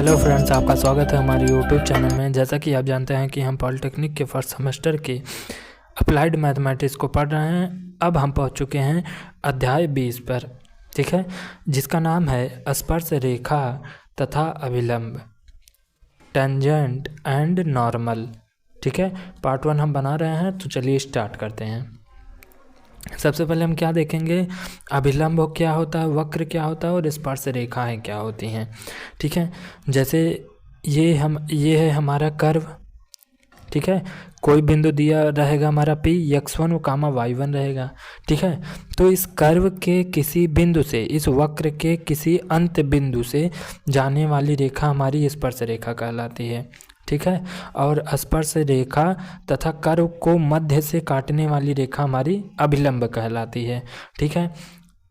Hello friends, आपका स्वागत है हमारे यूट्यूब चैनल में। जैसा कि आप जानते हैं कि हम पॉलिटेक्निक के फर्स्ट सेमेस्टर के अप्लाइड मैथमेटिक्स को पढ़ रहे हैं। अब हम पहुंच चुके हैं अध्याय 20 पर, ठीक है, जिसका नाम है स्पर्श रेखा तथा अभिलंब, टेंजेंट एंड नॉर्मल। ठीक है, पार्ट 1 हम बना रहे हैं, तो चलिए स्टार्ट करते हैं। सबसे पहले हम क्या देखेंगे, अभिलंब क्या होता है, वक्र क्या होता है और स्पर्श रेखाएं क्या होती हैं। ठीक है, जैसे ये है हमारा कर्व। ठीक है, कोई बिंदु दिया रहेगा हमारा P, x1 कामा y1 रहेगा। ठीक है, तो इस कर्व के किसी बिंदु से, इस वक्र के किसी अंत बिंदु से जाने वाली रेखा हमारी स्पर्श रेखा कहलाती है। ठीक है, और स्पर्श रेखा तथा कर्व को मध्य से काटने वाली रेखा हमारी अभिलंब कहलाती है। ठीक है,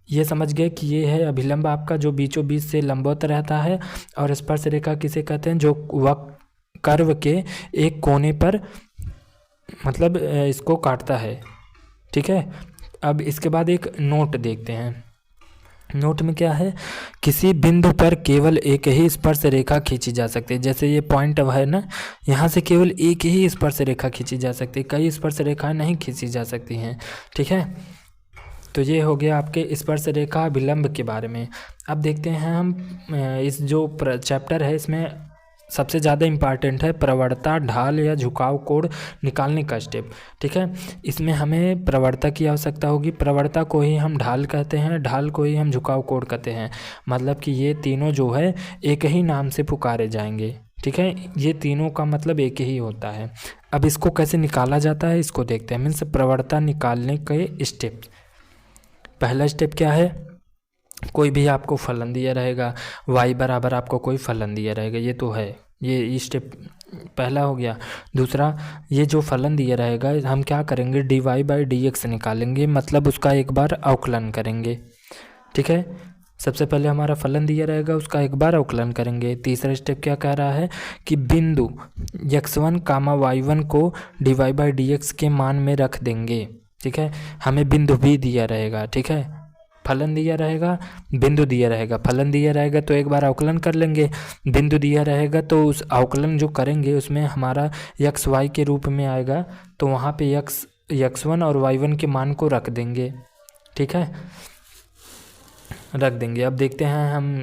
ये समझ गए कि ये है अभिलंब आपका, जो बीचों बीच से लंबवत रहता है। और स्पर्श रेखा किसे कहते हैं, जो कर्व के एक कोने पर मतलब इसको काटता है। ठीक है, अब इसके बाद एक नोट देखते हैं। नोट में क्या है, किसी बिंदु पर केवल एक ही स्पर्श रेखा खींची जा सकती है। जैसे ये पॉइंट अब है ना, यहाँ से केवल एक ही स्पर्श रेखा खींची जा सकती है, कई स्पर्श रेखाएं नहीं खींची जा सकती हैं। ठीक है, तो ये हो गया आपके स्पर्श रेखा अभिलंब के बारे में। अब देखते हैं हम इस जो चैप्टर है, इसमें सबसे ज़्यादा इम्पॉर्टेंट है प्रवणता, ढाल या झुकाव कोण निकालने का स्टेप। ठीक है, इसमें हमें प्रवणता की आवश्यकता होगी। प्रवणता को ही हम ढाल कहते हैं, ढाल को ही हम झुकाव कोण कहते हैं। मतलब कि ये तीनों जो है एक ही नाम से पुकारे जाएंगे। ठीक है, ये तीनों का मतलब एक ही होता है। अब इसको कैसे निकाला जाता है इसको देखते हैं। मीन्स प्रवणता निकालने के स्टेप। पहला स्टेप क्या है, कोई भी आपको फलन दिया रहेगा, y बराबर आपको कोई फलन दिया रहेगा, ये तो है, ये स्टेप पहला हो गया। दूसरा, ये जो फलन दिया रहेगा हम क्या करेंगे, dy/dx निकालेंगे, मतलब उसका एक बार अवकलन करेंगे। ठीक है, सबसे पहले हमारा फलन दिया रहेगा, उसका एक बार अवकलन करेंगे। तीसरा स्टेप क्या कह रहा है कि बिंदु x1 कामा y1 को dy/dx के मान में रख देंगे। ठीक है, हमें बिंदु भी दिया रहेगा। ठीक है, फलन दिया रहेगा, बिंदु दिया रहेगा। फलन दिया रहेगा तो एक बार अवकलन कर लेंगे, बिंदु दिया रहेगा तो उस अवकलन जो करेंगे उसमें हमारा x y के रूप में आएगा, तो वहाँ पे x1 और y1 के मान को रख देंगे। ठीक है, रख देंगे। अब देखते हैं हम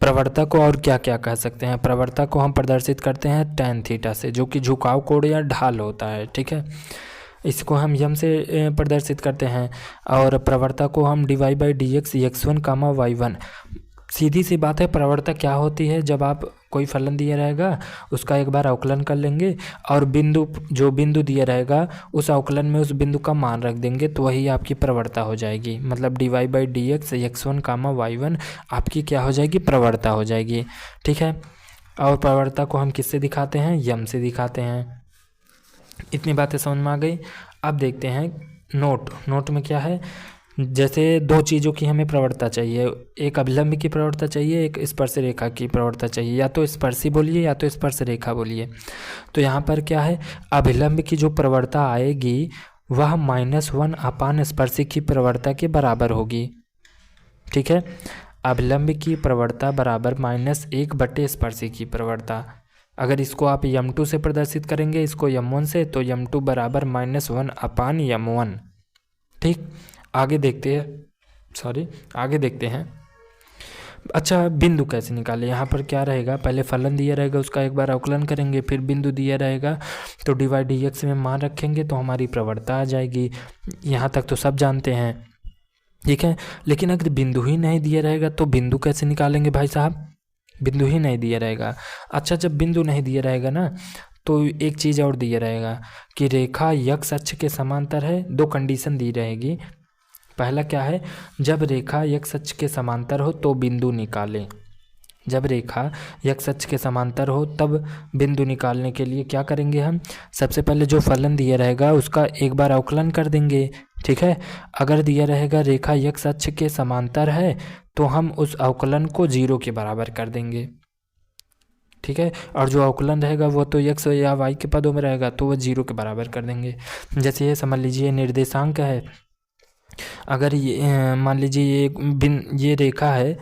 प्रवणता को और क्या क्या कह सकते हैं। प्रवणता को हम प्रदर्शित करते हैं tan थीटा से, जो कि झुकाव कोण या ढाल होता है। ठीक है, इसको हम यम से प्रदर्शित करते हैं। और प्रवणता को हम dy/dx x1 कामा y1। सीधी सी बात है, प्रवणता क्या होती है, जब आप कोई फलन दिया रहेगा उसका एक बार अवकलन कर लेंगे और जो बिंदु दिया रहेगा उस अवकलन में उस बिंदु का मान रख देंगे, तो वही आपकी प्रवणता हो जाएगी। मतलब dy/dx x1 कामा y1 आपकी क्या हो जाएगी, प्रवणता हो जाएगी। ठीक है, और प्रवणता को हम किससे दिखाते हैं, यम से दिखाते हैं। इतनी बातें समझ में आ गई। अब देखते हैं नोट में क्या है। जैसे दो चीज़ों की हमें प्रवणता चाहिए, एक अभिलंब की प्रवणता चाहिए, एक स्पर्श रेखा की प्रवणता चाहिए। या तो स्पर्शी बोलिए या तो स्पर्श रेखा बोलिए। तो यहाँ पर क्या है, अभिलंब की जो प्रवणता आएगी वह -1 अपान स्पर्शी की प्रवणता के बराबर होगी। ठीक है, अभिलंब की प्रवणता बराबर -1 बटे स्पर्शी की प्रवणता। अगर इसको आप m2 से प्रदर्शित करेंगे, इसको m1 से, तो m2 बराबर -1 अपान m1। ठीक, आगे देखते हैं। अच्छा, बिंदु कैसे निकाले। यहाँ पर क्या रहेगा, पहले फलन दिया रहेगा उसका एक बार अवकलन करेंगे, फिर बिंदु दिया रहेगा तो dy/dx में मान रखेंगे तो हमारी प्रवणता आ जाएगी। यहाँ तक तो सब जानते हैं। ठीक है, लेकिन अगर बिंदु ही नहीं दिया रहेगा तो बिंदु कैसे निकालेंगे भाई साहब, बिंदु ही नहीं दिया रहेगा। अच्छा, जब बिंदु नहीं दिया रहेगा ना, तो एक चीज़ और दिया रहेगा कि रेखा x अक्ष के समांतर है। दो कंडीशन दी रहेगी। पहला क्या है, जब रेखा x अक्ष के समांतर हो तो बिंदु निकालें। जब रेखा x अक्ष के समांतर हो तब बिंदु निकालने के लिए क्या करेंगे हम, सबसे पहले जो फलन दिया रहेगा उसका एक बार अवकलन कर देंगे। ठीक है, अगर दिया रहेगा रेखा x अक्ष के समांतर है तो हम उस अवकलन को 0 के बराबर कर देंगे। ठीक है, और जो अवकलन रहेगा वो तो x या y के पदों में रहेगा तो वह 0 के बराबर कर देंगे। जैसे ये समझ लीजिए निर्देशांक है, अगर ये मान लीजिए ये रेखा है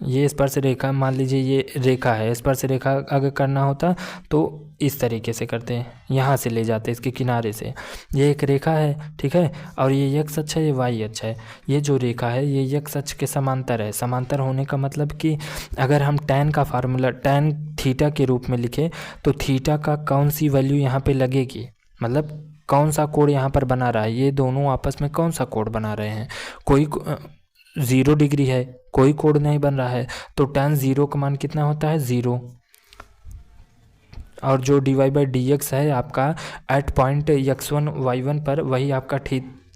ये स्पर्श रेखा, मान लीजिए ये रेखा है, स्पर्श रेखा अगर करना होता तो इस तरीके से करते हैं, यहाँ से ले जाते इसके किनारे से। ये एक रेखा है, ठीक है, और ये x अक्ष है, ये y अक्ष है। ये जो रेखा है ये x अक्ष के समांतर है। समांतर होने का मतलब कि अगर हम tan का फार्मूला tan थीटा के रूप में लिखें तो थीटा का कौन सी वैल्यू यहाँ पे लगेगी, मतलब कौन सा कोण यहाँ पर बना रहा है, ये दोनों आपस में कौन सा कोण बना रहे हैं। कोई 0 डिग्री है, कोई कोण नहीं बन रहा है, तो tan 0 का मान कितना होता है, 0। और जो dy/dx है आपका एट पॉइंट x1 y1 पर, वही आपका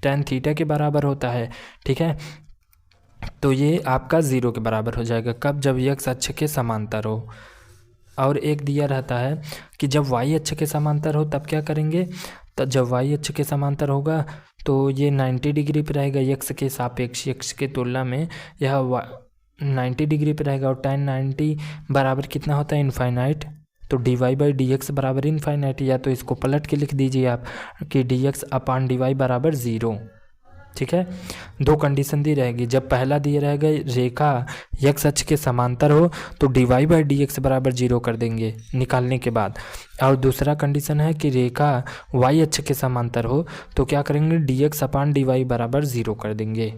tan थीटा के बराबर होता है, ठीक है। तो ये आपका 0 के बराबर हो जाएगा, कब, जब x अक्ष के समांतर हो। और एक दिया रहता है कि जब y अक्ष के समांतर हो तब क्या करेंगे, तो जब y अक्ष के समांतर होगा तो ये 90 डिग्री पर रहेगा, x के सापेक्ष, x के तुलना में यह 90 डिग्री पर रहेगा। और tan 90 बराबर कितना होता है, इनफाइनाइट। तो dy/dx बराबर इनफाइनाइट, या तो इसको पलट के लिख दीजिए आप कि dx/dy बराबर 0, ठीक है। दो कंडीशन दी रहेगी, जब पहला दिया रहेगा रेखा x अक्ष के समांतर हो तो dy/dx बराबर 0 कर देंगे निकालने के बाद। और दूसरा कंडीशन है कि रेखा y अक्ष के समांतर हो तो क्या करेंगे, dx/dy बराबर 0 कर देंगे,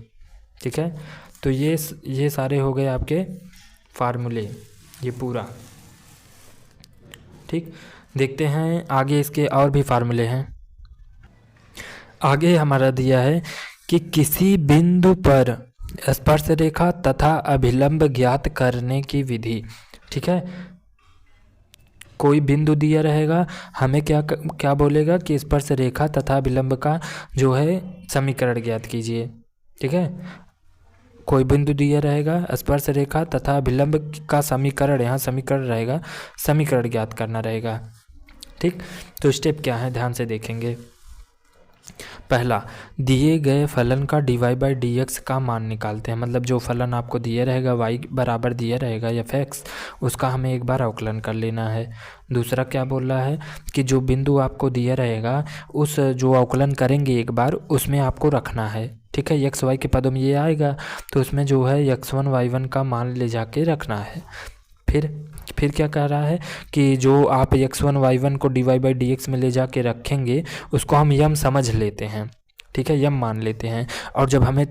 ठीक है। तो ये सारे हो गए आपके फार्मूले, ये पूरा, ठीक। देखते हैं आगे, इसके और भी फार्मूले हैं। आगे हमारा दिया है कि किसी बिंदु पर स्पर्श रेखा तथा अभिलंब ज्ञात करने की विधि, ठीक है। कोई बिंदु दिया रहेगा, हमें क्या बोलेगा कि स्पर्श रेखा तथा अभिलंब का जो है समीकरण ज्ञात कीजिए, ठीक है। कोई बिंदु दिया रहेगा, स्पर्श रेखा तथा अभिलंब का समीकरण, यहाँ समीकरण रहेगा, समीकरण ज्ञात करना रहेगा, ठीक। तो स्टेप क्या है, ध्यान से देखेंगे। पहला, दिए गए फलन का dy/dx का मान निकालते हैं, मतलब जो फलन आपको दिया रहेगा y बराबर दिया रहेगा f(x), उसका हमें एक बार अवकलन कर लेना है। दूसरा क्या बोल रहा है कि जो बिंदु आपको दिया रहेगा उस जो अवकलन करेंगे एक बार, उसमें आपको रखना है, ठीक है। x y के पदों में ये आएगा तो उसमें जो है x1 y1 का मान ले जाके रखना है। फिर क्या कह रहा है कि जो आप x1 y1 को dy/dx में ले जाके रखेंगे उसको हम यम समझ लेते हैं, ठीक है, यम मान लेते हैं। और जब हमें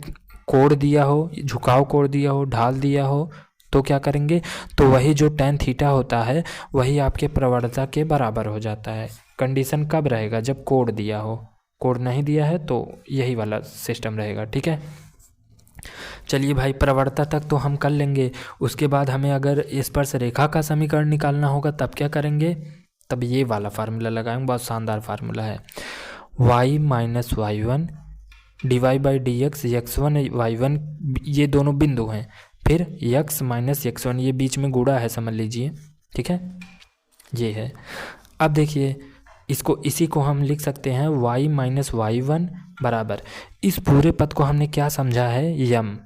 कोण दिया हो, झुकाव कोण दिया हो, ढाल दिया हो, तो क्या करेंगे, तो वही जो tan थीटा होता है वही आपके प्रवणता के बराबर हो जाता है। कंडीशन कब रहेगा, जब कोण दिया हो, कोण नहीं दिया है तो यही वाला सिस्टम रहेगा, ठीक है। चलिए भाई, प्रवणता तक तो हम कर लेंगे, उसके बाद हमें अगर स्पर्श रेखा का समीकरण निकालना होगा तब क्या करेंगे, तब ये वाला फार्मूला लगाएंगे, बहुत शानदार फार्मूला है। y-y1 dy/dx, x1 y1 ये दोनों बिंदु हैं, फिर x - x1 ये बीच में गुणा है, समझ लीजिए, ठीक है, ये है। अब देखिए इसी को हम लिख सकते हैं y - y1 बराबर, इस पूरे पद को हमने क्या समझा है, यम।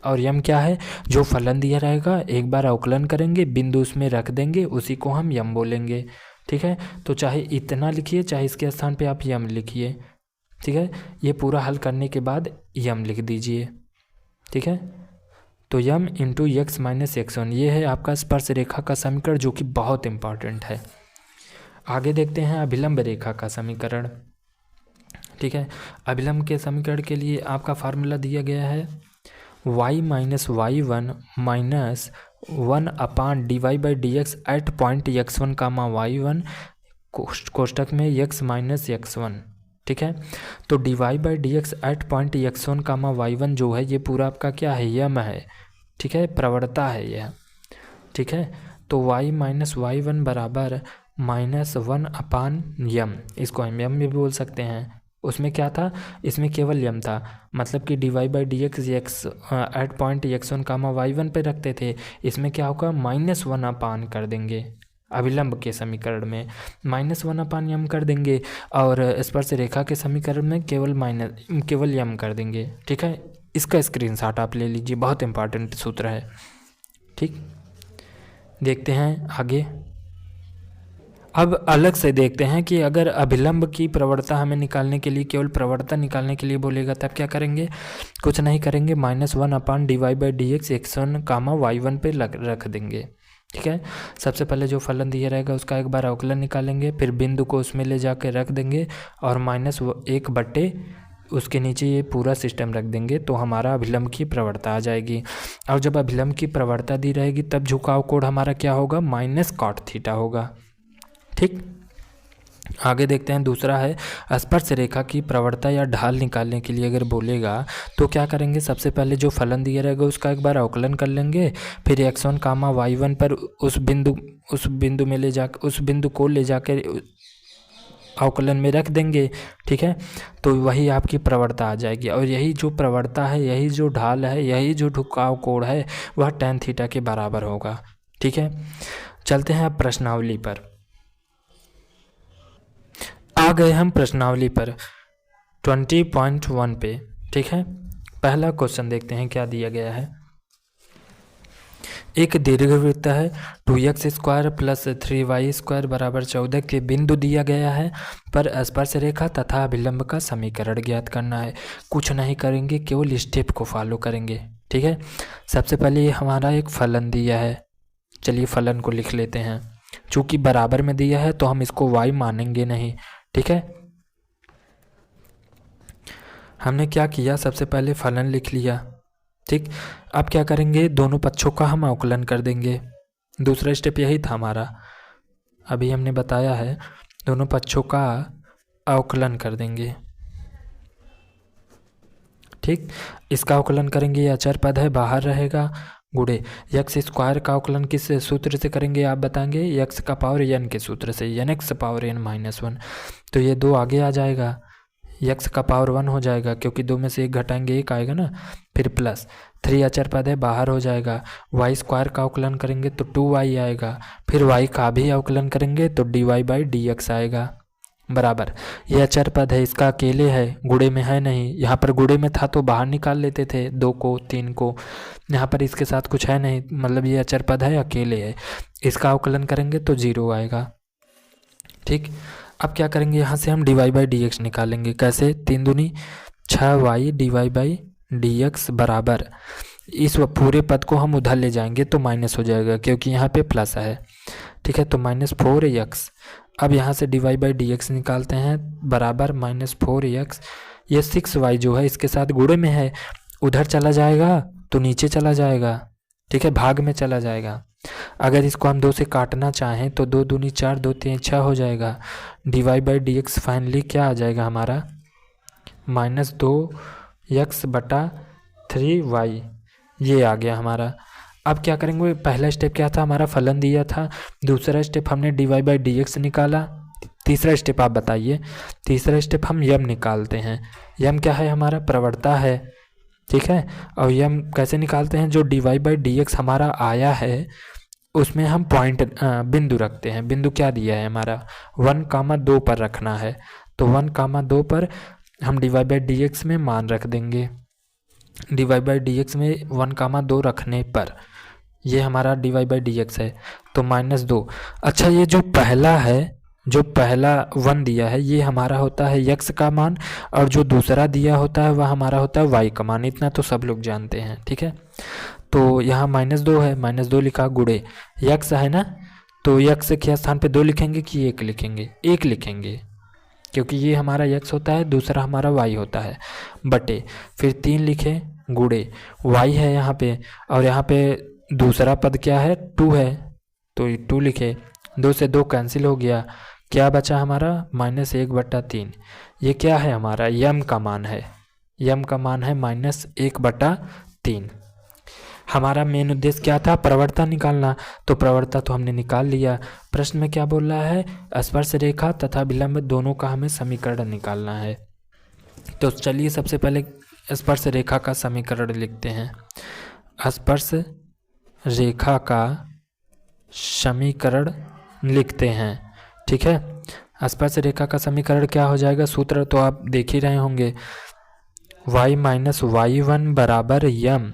और यम क्या है, जो फलन दिया रहेगा एक बार अवकलन करेंगे, बिंदु उसमें रख देंगे, उसी को हम यम बोलेंगे, ठीक है। तो चाहे इतना लिखिए, चाहे इसके स्थान पे आप यम लिखिए, ठीक है। ये पूरा हल करने के बाद यम लिख दीजिए, ठीक है। तो यम इंटू x - x1 ये है आपका स्पर्श रेखा का समीकरण, जो कि बहुत इंपॉर्टेंट है। आगे देखते हैं अभिलंब रेखा का समीकरण, ठीक है। अभिलंब के समीकरण के लिए आपका फार्मूला दिया गया है y - y1 minus 1/dy/dx at point x1, y1 कोष्टक में x - x1, ठीक है। तो dy/dx eight point x1, y1 जो है ये पूरा आपका क्या है, यम है, ठीक है, प्रवणता है यह, ठीक है। तो y - y1 बराबर -1/यम, इसको हम यम भी बोल सकते हैं। उसमें क्या था, इसमें केवल यम था, मतलब कि dy/dx x eight point x1, y1 पे रखते थे, इसमें क्या होगा, -1/, कर देंगे। अभिलंब के समीकरण में -1/यम कर देंगे, और स्पर्श रेखा के समीकरण में केवल यम कर देंगे, ठीक है। इसका स्क्रीनशॉट आप ले लीजिए, बहुत इंपॉर्टेंट सूत्र है, ठीक। देखते हैं आगे। अब अलग से देखते हैं कि अगर अभिलंब की प्रवणता हमें निकालने के लिए, केवल प्रवणता निकालने के लिए बोलेगा, तब क्या करेंगे? कुछ नहीं करेंगे, -1/dy/dx x1 कामा y1 पे रख देंगे। ठीक है, सबसे पहले जो फलन दिया रहेगा उसका एक बार अवकलन निकालेंगे, फिर बिंदु को उसमें ले जाकर रख देंगे और -1 बटे उसके नीचे ये पूरा सिस्टम रख देंगे, तो हमारा अभिलंब की प्रवणता आ जाएगी। और जब अभिलंब की प्रवणता दी रहेगी तब झुकाव कोण हमारा क्या होगा? -cot θ होगा। ठीक, आगे देखते हैं। दूसरा है स्पर्श रेखा की प्रवणता या ढाल निकालने के लिए अगर बोलेगा तो क्या करेंगे? सबसे पहले जो फलन दिया रहेगा उसका एक बार अवकलन कर लेंगे, फिर x1 कामा y1 पर उस बिंदु में उस बिंदु को ले जाकर अवकलन में रख देंगे। ठीक है, तो वही आपकी प्रवणता आ जाएगी, और यही जो प्रवणता है, यही जो ढाल है, यही जो झुकाव कोण है, वह tan θ के बराबर होगा। ठीक है, चलते हैं अब प्रश्नावली पर। आ गए हम प्रश्नावली पर 20.1 पे। ठीक है, पहला क्वेश्चन देखते हैं क्या दिया गया है। एक दीर्घवृत्त है 2x² + 3y² बराबर 14 के बिंदु दिया गया है, पर स्पर्श रेखा तथा अभिलंब का समीकरण ज्ञात करना है। कुछ नहीं करेंगे, केवल स्टेप को फॉलो करेंगे। ठीक है, सबसे पहले ये हमारा एक फलन दिया है, चलिए फलन को लिख लेते हैं। चूंकि बराबर में दिया है तो हम इसको y मानेंगे नहीं। ठीक है, हमने क्या किया? सबसे पहले फलन लिख लिया। ठीक, अब क्या करेंगे? दोनों पक्षों का हम अवकलन कर देंगे। दूसरा स्टेप यही था हमारा, अभी हमने बताया है, दोनों पक्षों का अवकलन कर देंगे। ठीक, इसका अवकलन करेंगे, ये अचर पद है, बाहर रहेगा, गुणे x² का अवकलन किस सूत्र से करेंगे आप बताएंगे? x का पावर n के सूत्र से, nx पावर n -1। तो ये 2 आगे आ जाएगा, x का पावर 1 हो जाएगा, क्योंकि 2 में से 1 घटाएंगे 1 आएगा ना, फिर प्लस 3 अचर पद है, बाहर हो जाएगा। y² का अवकलन करेंगे तो 2y आएगा, फिर y का भी अवकलन करेंगे तो dy/dx आएगा, बराबर। ये अचर पद है, इसका अकेले है, गुणे में है नहीं। यहाँ पर गुणे में था तो बाहर निकाल लेते थे 2 को 3 को, यहाँ पर इसके साथ कुछ है नहीं, मतलब ये अचर पद है, अकेले है। इसका अवकलन करेंगे तो 0 आएगा। ठीक, अब क्या करेंगे? यहाँ से हम dy/dx निकालेंगे। कैसे? 3 दूनी 6y dy/dx बराबर, इस पूरे पद को हम उधर ले जाएंगे तो माइनस हो जाएगा, क्योंकि यहाँ पे प्लस है। ठीक है, तो -4x। अब यहाँ से dy/dx निकालते हैं, बराबर -4x। ये 6y जो है इसके साथ गुणे में है, उधर चला जाएगा तो नीचे चला जाएगा। ठीक है, भाग में चला जाएगा। अगर इसको हम 2 से काटना चाहें तो 2 दूनी 4, 2 3 6 हो जाएगा। dy/dx फाइनली क्या आ जाएगा हमारा? -2x/3y, ये आ गया हमारा। अब क्या करेंगे? पहला स्टेप क्या था हमारा? फलन दिया था। दूसरा स्टेप हमने dy/dx निकाला। तीसरा स्टेप आप बताइए। तीसरा स्टेप हम यम निकालते हैं। यम क्या है हमारा? प्रवणता है। ठीक है, और यम कैसे निकालते हैं? जो dy/dx हमारा आया है उसमें हम पॉइंट बिंदु रखते हैं। बिंदु क्या दिया है हमारा? 1,2 पर रखना है, तो 1,2 पर हम dy/dx में मान रख देंगे। dy/dx में 1,2 रखने पर ये हमारा dy/dx है, तो -2। अच्छा, ये जो पहला है, जो पहला 1 दिया है, ये हमारा होता है x का मान, और जो दूसरा दिया होता है वह हमारा होता है y का मान। इतना तो सब लोग जानते हैं। ठीक है, तो यहाँ -2 है, -2 लिखा, गुणे x है ना, तो x के स्थान पे 2 लिखेंगे कि 1 लिखेंगे? 1 लिखेंगे, क्योंकि ये हमारा x होता है, दूसरा हमारा y होता है, बटे फिर 3 लिखे, गुणे y है यहाँ पे, और यहाँ पे दूसरा पद क्या है? 2 है, तो 2 लिखे। 2 से 2 कैंसिल हो गया, क्या बचा हमारा? -1/3। ये क्या है हमारा? यम का मान है। यम का मान है -1/3। हमारा मेन उद्देश्य क्या था? प्रवणता निकालना, तो प्रवणता तो हमने निकाल लिया। प्रश्न में क्या बोल रहा है? स्पर्श रेखा तथा विलंब दोनों का हमें समीकरण निकालना है। तो चलिए सबसे पहले स्पर्श रेखा का समीकरण लिखते हैं। स्पर्श रेखा का समीकरण लिखते हैं। ठीक है, स्पर्श रेखा का समीकरण क्या हो जाएगा? सूत्र तो आप देख ही रहे होंगे, y - y1 बराबर यम।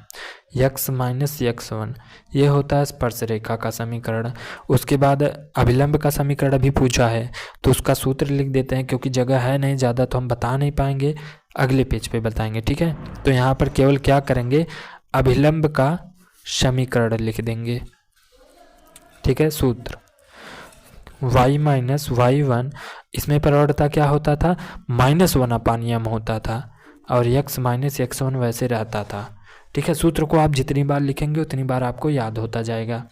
यक्स माइनस यक्स वन, ये होता है स्पर्श रेखा का समीकरण। उसके बाद अभिलंब का समीकरण अभी पूछा है तो उसका सूत्र लिख देते हैं, क्योंकि जगह है नहीं ज़्यादा तो हम बता नहीं पाएंगे, अगले पेज पे बताएंगे, ठीक है। तो यहाँ पर केवल क्या करेंगे, अभिलंब का समीकरण लिख देंगे, ठीक है। सूत्र y माइनस वाई वन, इसमें प्रवणता क्या होता था, -1/m होता था, और x माइनस एक्स वन वैसे रहता था, ठीक है। सूत्र को आप जितनी बार लिखेंगे उतनी बार आपको याद होता जाएगा।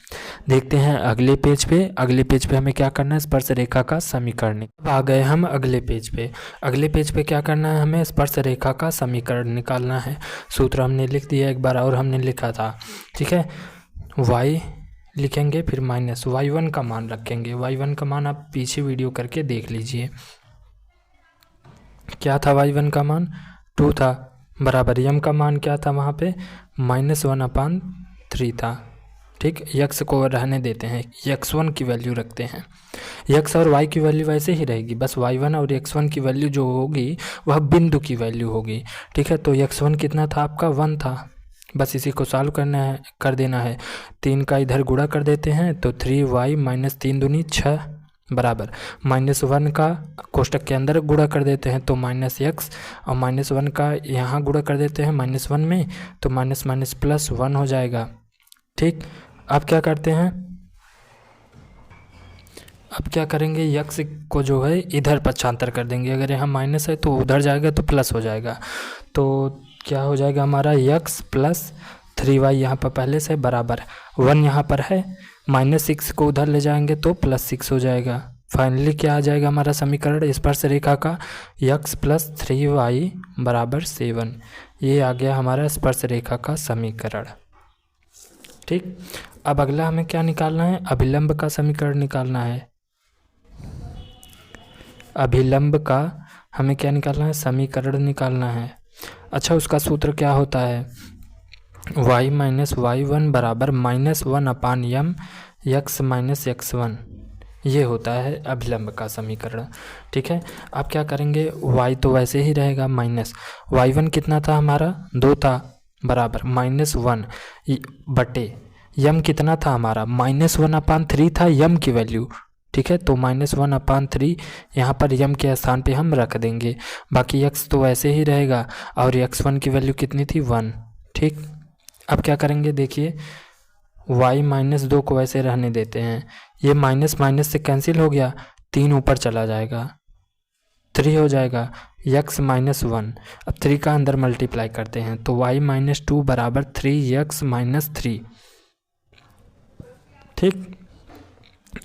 देखते हैं अगले पेज पे। अगले पेज पे हमें क्या करना है, स्पर्श रेखा का समीकरण। अब आ गए हम अगले पेज पे। अगले पेज पे क्या करना है, हमें स्पर्श रेखा का समीकरण निकालना है। सूत्र हमने लिख दिया एक बार और हमने लिखा था, ठीक है। y लिखेंगे, फिर माइनस y1 का मान रखेंगे। y1 का मान आप पीछे वीडियो करके देख लीजिए। क्या था y1 का मान, 2 था, बराबर m का मान क्या था वहाँ पे, -1/3 था, ठीक। यक्स को रहने देते हैं, x1 की वैल्यू रखते हैं। x और y की वैल्यू वैसे ही रहेगी, बस y1 और x1 की वैल्यू जो होगी वह बिंदु की वैल्यू होगी, ठीक है। तो x1 कितना था आपका, 1 था, बस इसी को सॉल्व करना है, कर देना है। 3 का इधर गुणा कर देते हैं तो 3y माइनस 3 दूनी 6 बराबर -1 का कोष्टक के अंदर गुणा कर देते हैं तो -x, और -1 का यहाँ गुणा कर देते हैं -1 में तो माइनस माइनस प्लस 1 हो जाएगा, ठीक। अब क्या करते हैं, अब क्या करेंगे, यक्स को जो है इधर पक्षांतर कर देंगे। अगर यहाँ माइनस है तो उधर जाएगा तो प्लस हो जाएगा, तो क्या हो जाएगा हमारा, यक्स प्लस 3y यहाँ पर पहले से बराबर 1 यहाँ पर है, -6 को उधर ले जाएंगे तो +6 हो जाएगा। फाइनली क्या आ जाएगा हमारा समीकरण स्पर्श रेखा का, यक्स प्लस 3y बराबर 7। ये आ गया हमारा स्पर्श रेखा का समीकरण, ठीक। अब अगला हमें क्या निकालना है, अभिलंब का समीकरण निकालना है। अभिलंब का हमें क्या निकालना है, समीकरण निकालना है। अच्छा, उसका सूत्र क्या होता है, y माइनस वाई वन बराबर -1/m x minus x one, ये होता है अभिलंब का समीकरण, ठीक है। अब क्या करेंगे, y तो वैसे ही रहेगा, माइनस y1 कितना था हमारा, 2 था, बराबर -1 बटे m कितना था हमारा, -1/3 था m की वैल्यू, ठीक है। तो -1/3 यहाँ पर m के स्थान पे हम रख देंगे, बाकी x तो वैसे ही रहेगा, और x1 की वैल्यू कितनी थी, 1, ठीक। अब क्या करेंगे, देखिए y -2 को वैसे रहने देते हैं, ये माइनस माइनस से कैंसिल हो गया, 3 ऊपर चला जाएगा, 3 हो जाएगा, x -1, अब 3 का अंदर मल्टीप्लाई करते हैं तो y -2 बराबर 3x -3, ठीक।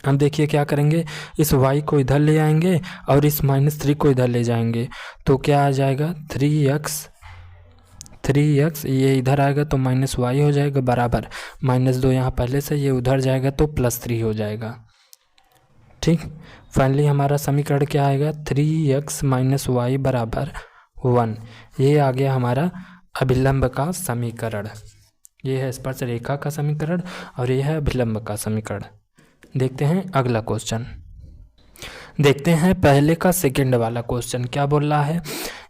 अब देखिए क्या करेंगे, इस y को इधर ले आएंगे और इस -3 को इधर ले जाएंगे तो क्या आ जाएगा, 3x ये इधर आएगा तो -y हो जाएगा बराबर -2 यहाँ पहले से, ये उधर जाएगा तो +3 हो जाएगा, ठीक। फाइनली हमारा समीकरण क्या आएगा, 3x -y बराबर 1। ये आ गया हमारा अभिलंब का समीकरण। ये है स्पर्श रेखा का समीकरण और ये है अभिलंब का समीकरण। देखते हैं अगला क्वेश्चन। देखते हैं पहले का सेकंड वाला क्वेश्चन क्या बोल रहा है,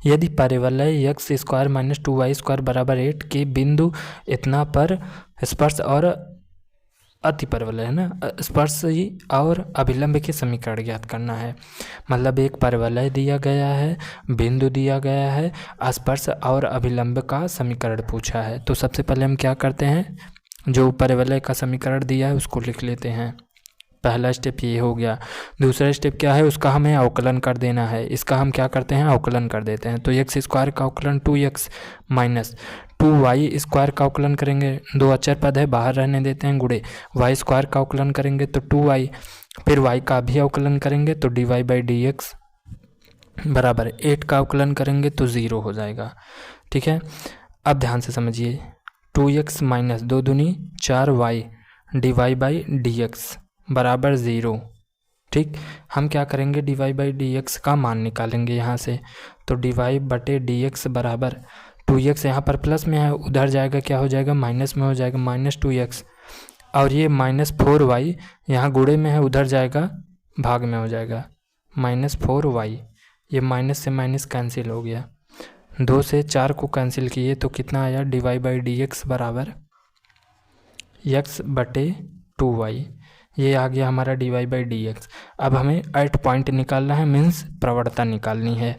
यदि परिवलय x² - 2y² बराबर 8 के बिंदु इतना पर स्पर्श और अतिपरिवलय है ना, स्पर्श और अभिलंब के समीकरण ज्ञात करना है। मतलब एक परिवलय दिया गया है, बिंदु दिया गया है, स्पर्श और अभिलंब का समीकरण पूछा है। तो सबसे पहले हम क्या करते हैं, जो परिवलय का समीकरण दिया है उसको लिख लेते हैं। पहला स्टेप ये हो गया। दूसरा स्टेप क्या है, उसका हमें अवकलन कर देना है। इसका हम क्या करते हैं, अवकलन कर देते हैं। तो x² का अवकलन 2x माइनस 2y² का अवकलन करेंगे, 2 अचर पद है बाहर रहने देते हैं, गुणे y² का अवकलन करेंगे तो 2y, फिर y का भी अवकलन करेंगे तो dy/dx बराबर 8 का अवकलन करेंगे तो 0 हो जाएगा, ठीक है। अब ध्यान से समझिए, 2x माइनस 2 दूनी 4y dy/dx बराबर 0, ठीक। हम क्या करेंगे, dy/dx का मान निकालेंगे यहाँ से। तो dy/dx बराबर 2x यहाँ पर प्लस में है, उधर जाएगा क्या हो जाएगा, माइनस में हो जाएगा, -2x, और ये -4y यहाँ गुणे में है, उधर जाएगा भाग में हो जाएगा, -4y। ये माइनस से माइनस कैंसिल हो गया, 2 से 4 को कैंसिल किए तो कितना आया, dy/dx बराबर एक्स बटे 2y, ये आ गया हमारा dy/dx। अब हमें एट पॉइंट निकालना है, मीन्स प्रवणता निकालनी है।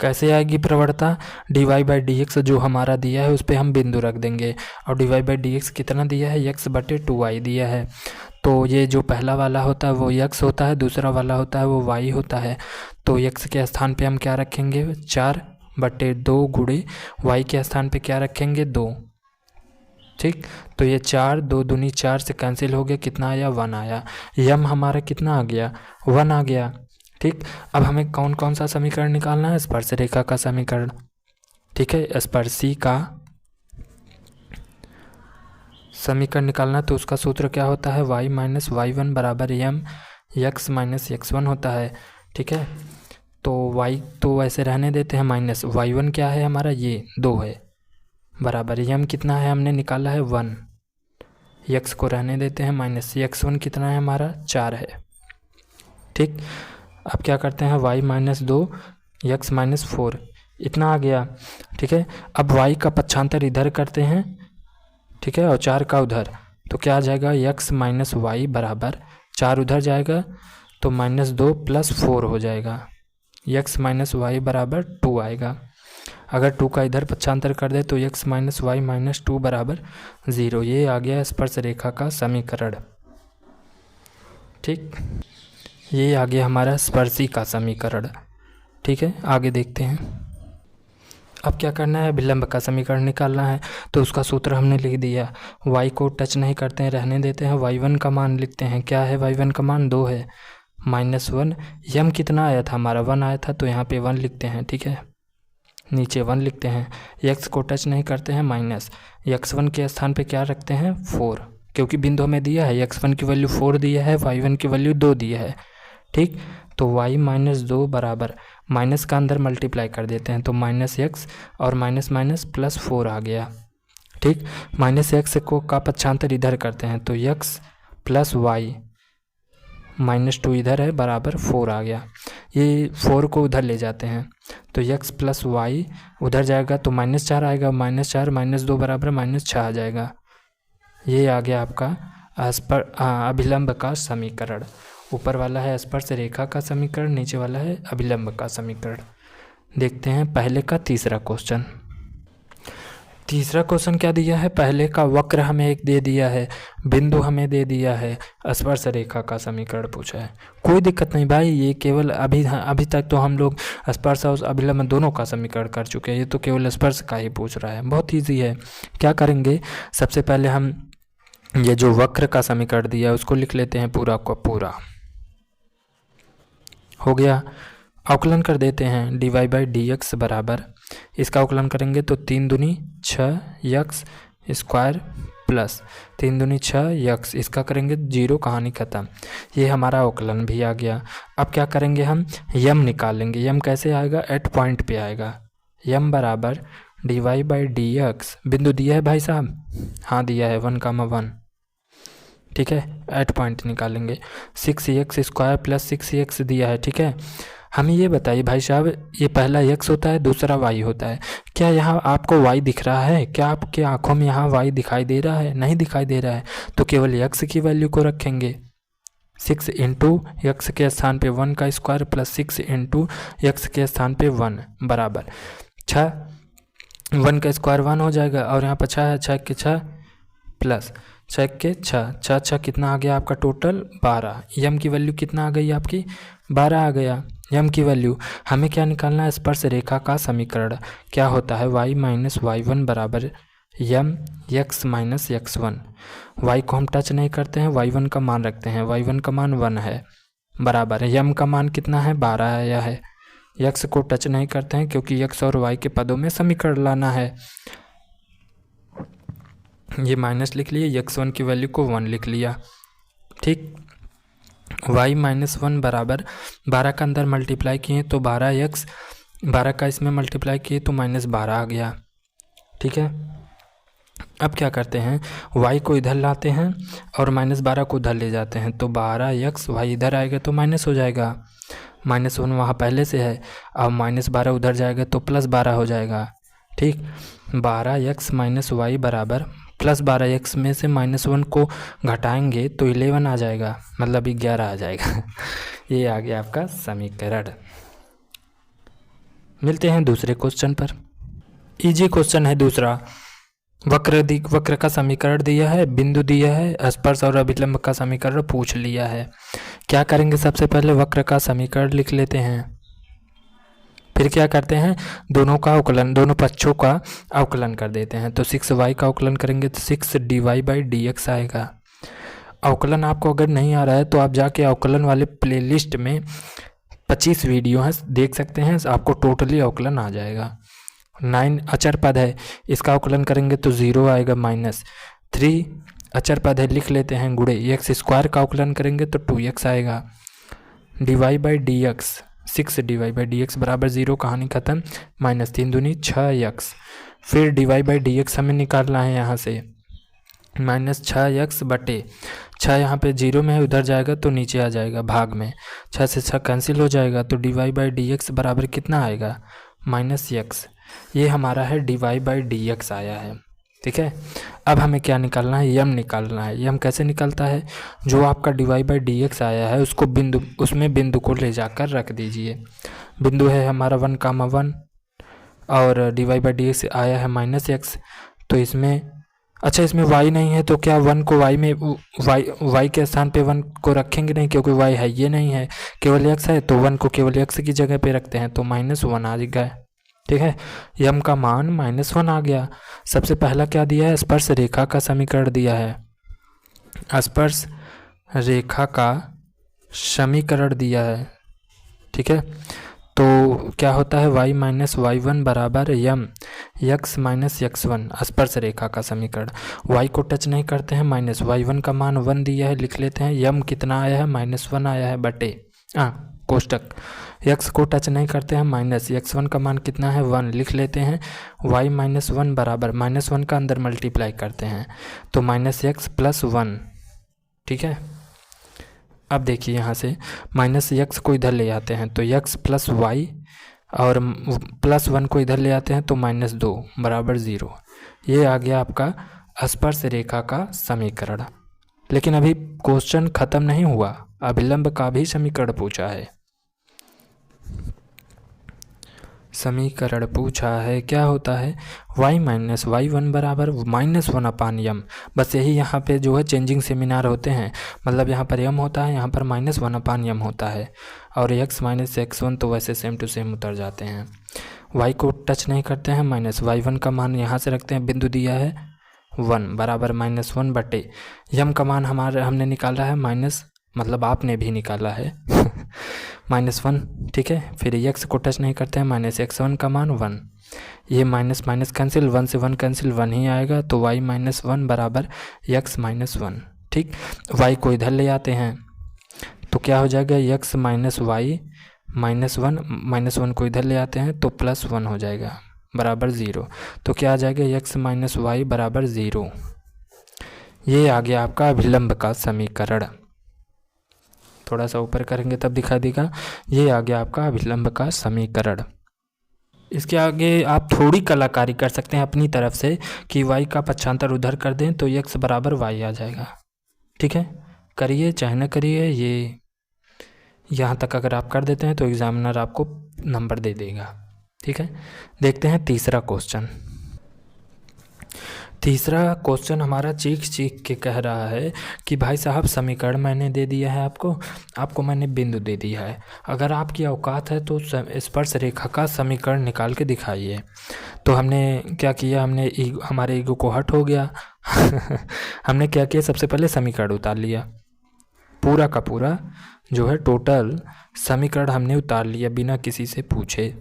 कैसे आएगी प्रवणता? dy/dx जो हमारा दिया है उस पर हम बिंदु रख देंगे, और dy/dx कितना दिया है? x बटे 2y दिया है। तो ये जो पहला वाला होता है वो x होता है, दूसरा वाला होता है वो y होता है। तो x के स्थान पे हम क्या रखेंगे? 4/2 गुणे y के स्थान पे क्या रखेंगे? 2। ठीक, तो ये 4 2 दूनी 4 से कैंसिल हो गया, कितना आया? 1 आया। यम हमारा कितना आ गया? 1 आ गया। ठीक, अब हमें कौन कौन सा समीकरण निकालना है? स्पर्श रेखा का समीकरण। ठीक है, स्पर्शी का समीकरण निकालना, तो उसका सूत्र क्या होता है? y माइनस y1 बराबर यम x माइनस x1 होता है। ठीक है, तो y तो वैसे रहने देते हैं, माइनस y1 क्या है हमारा? ये 2 है, बराबर यम कितना है हमने निकाला है? 1। x को रहने देते हैं, माइनस x1 कितना है हमारा? 4 है। ठीक, अब क्या करते हैं? y माइनस 2 x माइनस 4 इतना आ गया। ठीक है, अब y का पक्षांतर इधर करते हैं, ठीक है, और 4 का उधर, तो क्या आ जाएगा? x माइनस वाई बराबर 4 उधर जाएगा तो -2 + 4 हो जाएगा। x माइनस वाई बराबर 2 आएगा। अगर 2 का इधर पक्षांतर कर दे तो x माइनस वाई माइनस 2 बराबर 0। ये आ गया स्पर्श रेखा का समीकरण। ठीक, ये आ गया हमारा स्पर्शी का समीकरण। ठीक है, आगे देखते हैं। अब क्या करना है? अभिलंब का समीकरण निकालना है, तो उसका सूत्र हमने लिख दिया। y को टच नहीं करते हैं, रहने देते हैं। y1 का मान लिखते हैं, क्या है? y1 का मान 2 है, -1। यम कितना आया था हमारा? 1 आया था, तो यहाँ पे 1 लिखते हैं। ठीक है, नीचे 1 लिखते हैं। x को टच नहीं करते हैं, माइनस x1 के स्थान पे क्या रखते हैं? 4, क्योंकि बिंदु हमें दिया है, x1 की वैल्यू 4 दिया है, y1 की वैल्यू 2 दिया है। ठीक, तो y माइनस 2 बराबर, माइनस का अंदर मल्टीप्लाई कर देते हैं, तो -x और माइनस माइनस +4 आ गया। ठीक, -x को का पक्षांतर इधर करते हैं, तो x + y -2 इधर है, बराबर 4 आ गया। ये 4 को उधर ले जाते हैं, तो x + y उधर जाएगा तो -4 आएगा, -4 -2 बराबर -6 आ जाएगा। ये आ गया आपका अभिलंब का समीकरण। ऊपर वाला है स्पर्श रेखा का समीकरण, नीचे वाला है अभिलंब का समीकरण। देखते हैं पहले का तीसरा क्वेश्चन। तीसरा क्वेश्चन क्या दिया है? पहले का वक्र हमें एक दे दिया है, बिंदु हमें दे दिया है, स्पर्श रेखा का समीकरण पूछा है। कोई दिक्कत नहीं भाई, ये केवल अभी तक तो हम लोग स्पर्श और अभिलंब दोनों का समीकरण कर चुके हैं, ये तो केवल स्पर्श का ही पूछ रहा है। बहुत ईजी है। क्या करेंगे? सबसे पहले हम ये जो वक्र का समीकरण दिया है उसको लिख लेते हैं पूरा का पूरा। हो गया, अवकलन कर देते हैं। dy/dx बराबर, इसका अवकलन करेंगे तो 3 दूनी 6 x स्क्वायर प्लस 3 दूनी 6 x, इसका करेंगे 0, कहानी ख़त्म। ये हमारा अवकलन भी आ गया। अब क्या करेंगे? हम यम निकालेंगे। यम कैसे आएगा? एट पॉइंट पे आएगा। यम बराबर dy/dx, बिंदु दिया है भाई साहब? हाँ दिया है, 1,1। ठीक है, एट पॉइंट निकालेंगे। 6x स्क्वायर प्लस 6x दिया है। ठीक है, हमें ये बताइए भाई साहब, ये पहला x होता है, दूसरा y होता है। क्या यहाँ आपको y दिख रहा है? क्या आपके आंखों में यहाँ y दिखाई दे रहा है? नहीं दिखाई दे रहा है, तो केवल x की वैल्यू को रखेंगे। 6 इंटू x के स्थान पे 1 का स्क्वायर प्लस 6 इंटू x के स्थान पे 1 बराबर 6। 1 का स्क्वायर 1 हो जाएगा, और यहाँ पर 6 है, 6 के 6 प्लस 6 के 6, 6 कितना आ गया आपका? टोटल 12। यम की वैल्यू कितना आ गई आपकी? 12 आ गया यम की वैल्यू। हमें क्या निकालना है? स्पर्श रेखा का समीकरण। क्या होता है? y माइनस y1 बराबर यम x माइनस x1। y को हम टच नहीं करते हैं, y1 का मान रखते हैं। y1 का मान 1 है, बराबर यम का मान कितना है? 12 आया है। x को टच नहीं करते हैं क्योंकि x और y के पदों में समीकरण लाना है। ये माइनस लिख लिए, x1 की वैल्यू को 1 लिख लिया। ठीक, y माइनस 1 बराबर 12 का अंदर मल्टीप्लाई किए तो 12x, 12 का इसमें मल्टीप्लाई किए तो -12 आ गया। ठीक है, अब क्या करते हैं? y को इधर लाते हैं और -12 को उधर ले जाते हैं, तो 12x y इधर आएगा तो माइनस हो जाएगा। -1 वहाँ पहले से है, अब -12 उधर जाएगा तो +12 हो जाएगा। ठीक, 12x माइनस y बराबर +12x में से -1 को घटाएंगे तो 11 आ जाएगा, मतलब 11 आ जाएगा। ये आ गया आपका समीकरण। मिलते हैं दूसरे क्वेश्चन पर। इजी क्वेश्चन है दूसरा। वक्र का समीकरण दिया है, बिंदु दिया है, स्पर्श और अभिलंब का समीकरण पूछ लिया है। क्या करेंगे, सबसे पहले वक्र का समीकरण लिख लेते हैं, फिर क्या करते हैं, दोनों का अवकलन, दोनों पक्षों का अवकलन कर देते हैं। तो 6y का अवकलन करेंगे तो 6dy/dx आएगा। अवकलन आपको अगर नहीं आ रहा है तो आप जाके अवकलन वाले प्लेलिस्ट में 25 वीडियो हैं, देख सकते हैं, आपको टोटली अवकलन आ जाएगा। 9 अचर पद है, इसका अवकलन करेंगे तो 0 आएगा। -3 अचर पद है, लिख लेते हैं गुणे, x² का अवकलन करेंगे तो 2x आएगा। dy/dx 6dy/dx बराबर 0, कहानी खत्म। -3 दूनी 6x, फिर dy/dx हमें निकालना है यहाँ से, -6x बटे 6 यहाँ पे 0 में है, उधर जाएगा तो नीचे आ जाएगा भाग में, 6 से 6 कैंसिल हो जाएगा, तो dy/dx बराबर कितना आएगा, -x। ये हमारा है dy/dx आया है, ठीक है। अब हमें क्या निकालना है, यम निकालना है। यम कैसे निकलता है, जो आपका dy/dx आया है उसको उसमें बिंदु को ले जाकर रख दीजिए। बिंदु है हमारा 1,1 और dy/dx आया है -x, तो इसमें अच्छा इसमें y नहीं है तो क्या 1 को y में y के स्थान पे 1 को रखेंगे नहीं, क्योंकि y है ये नहीं है, केवल x है, तो 1 को केवल x की जगह पे रखते हैं, तो -1 आ गया, ठीक है। यम का मान -1 आ गया। सबसे पहला क्या दिया है, स्पर्श रेखा का समीकरण दिया है, स्पर्श रेखा का समीकरण दिया है, ठीक है। तो क्या होता है, y-y1 बराबर यम x-x1, स्पर्श रेखा का समीकरण। y को टच नहीं करते हैं, -y1 का मान 1 दिया है, लिख लेते हैं। यम कितना आया है, -1 आया है, बटे कोष्टक, x को टच नहीं करते हैं, -x1 का मान कितना है, 1 लिख लेते हैं। y-1 बराबर -1 का अंदर मल्टीप्लाई करते हैं तो -x + 1, ठीक है। अब देखिए यहाँ से -x को इधर ले आते हैं तो x + y और +1 को इधर ले आते हैं तो -2 बराबर 0। ये आ गया आपका स्पर्श रेखा का समीकरण। लेकिन अभी क्वेश्चन ख़त्म नहीं हुआ, अभिलंब का भी समीकरण पूछा है। समीकरण पूछा है, क्या होता है, y-y1 बराबर -1/यम। बस यही यहाँ पे जो है चेंजिंग सेमिनार होते हैं, मतलब यहाँ पर यम होता है, यहाँ पर -1/यम होता है, और x-x1 तो वैसे सेम टू सेम उतर जाते हैं। y को टच नहीं करते हैं, -y1 का मान यहाँ से रखते हैं, बिंदु दिया है 1 बराबर -1 बटे यम का मान हमने निकाला है मतलब आपने भी निकाला है -1, ठीक है। फिर x को टच नहीं करते हैं, -x1 का मान 1, ये माइनस माइनस कैंसिल, 1 से 1 कैंसिल, 1 ही आएगा, तो y-1 बराबर x-1, ठीक। y को इधर ले आते हैं तो क्या हो जाएगा, x - y -1 को इधर ले आते हैं तो +1 हो जाएगा बराबर 0। तो क्या आ जाएगा, x - y बराबर 0। ये आ गया आपका अभिलंब का समीकरण। थोड़ा सा ऊपर करेंगे तब दिखाई देगा। ये आ गया आपका अभिलंब का समीकरण। इसके आगे आप थोड़ी कलाकारी कर सकते हैं अपनी तरफ से कि y का पक्षांतर उधर कर दें तो x बराबर y आ जाएगा, ठीक है। करिए चाहे न करिए, ये यहाँ तक अगर आप कर देते हैं तो एग्जामिनर आपको नंबर दे देगा, ठीक है। देखते हैं तीसरा क्वेश्चन। तीसरा क्वेश्चन हमारा चीख के कह रहा है कि भाई साहब समीकरण मैंने दे दिया है, आपको मैंने बिंदु दे दिया है, अगर आपकी औकात है तो स्पर्श रेखा का समीकरण निकाल के दिखाइए। तो हमने क्या किया, हमारे ईगो को हट हो गया हमने क्या किया, सबसे पहले समीकरण उतार लिया, पूरा का पूरा जो है टोटल समीकरण हमने उतार लिया बिना किसी से पूछे।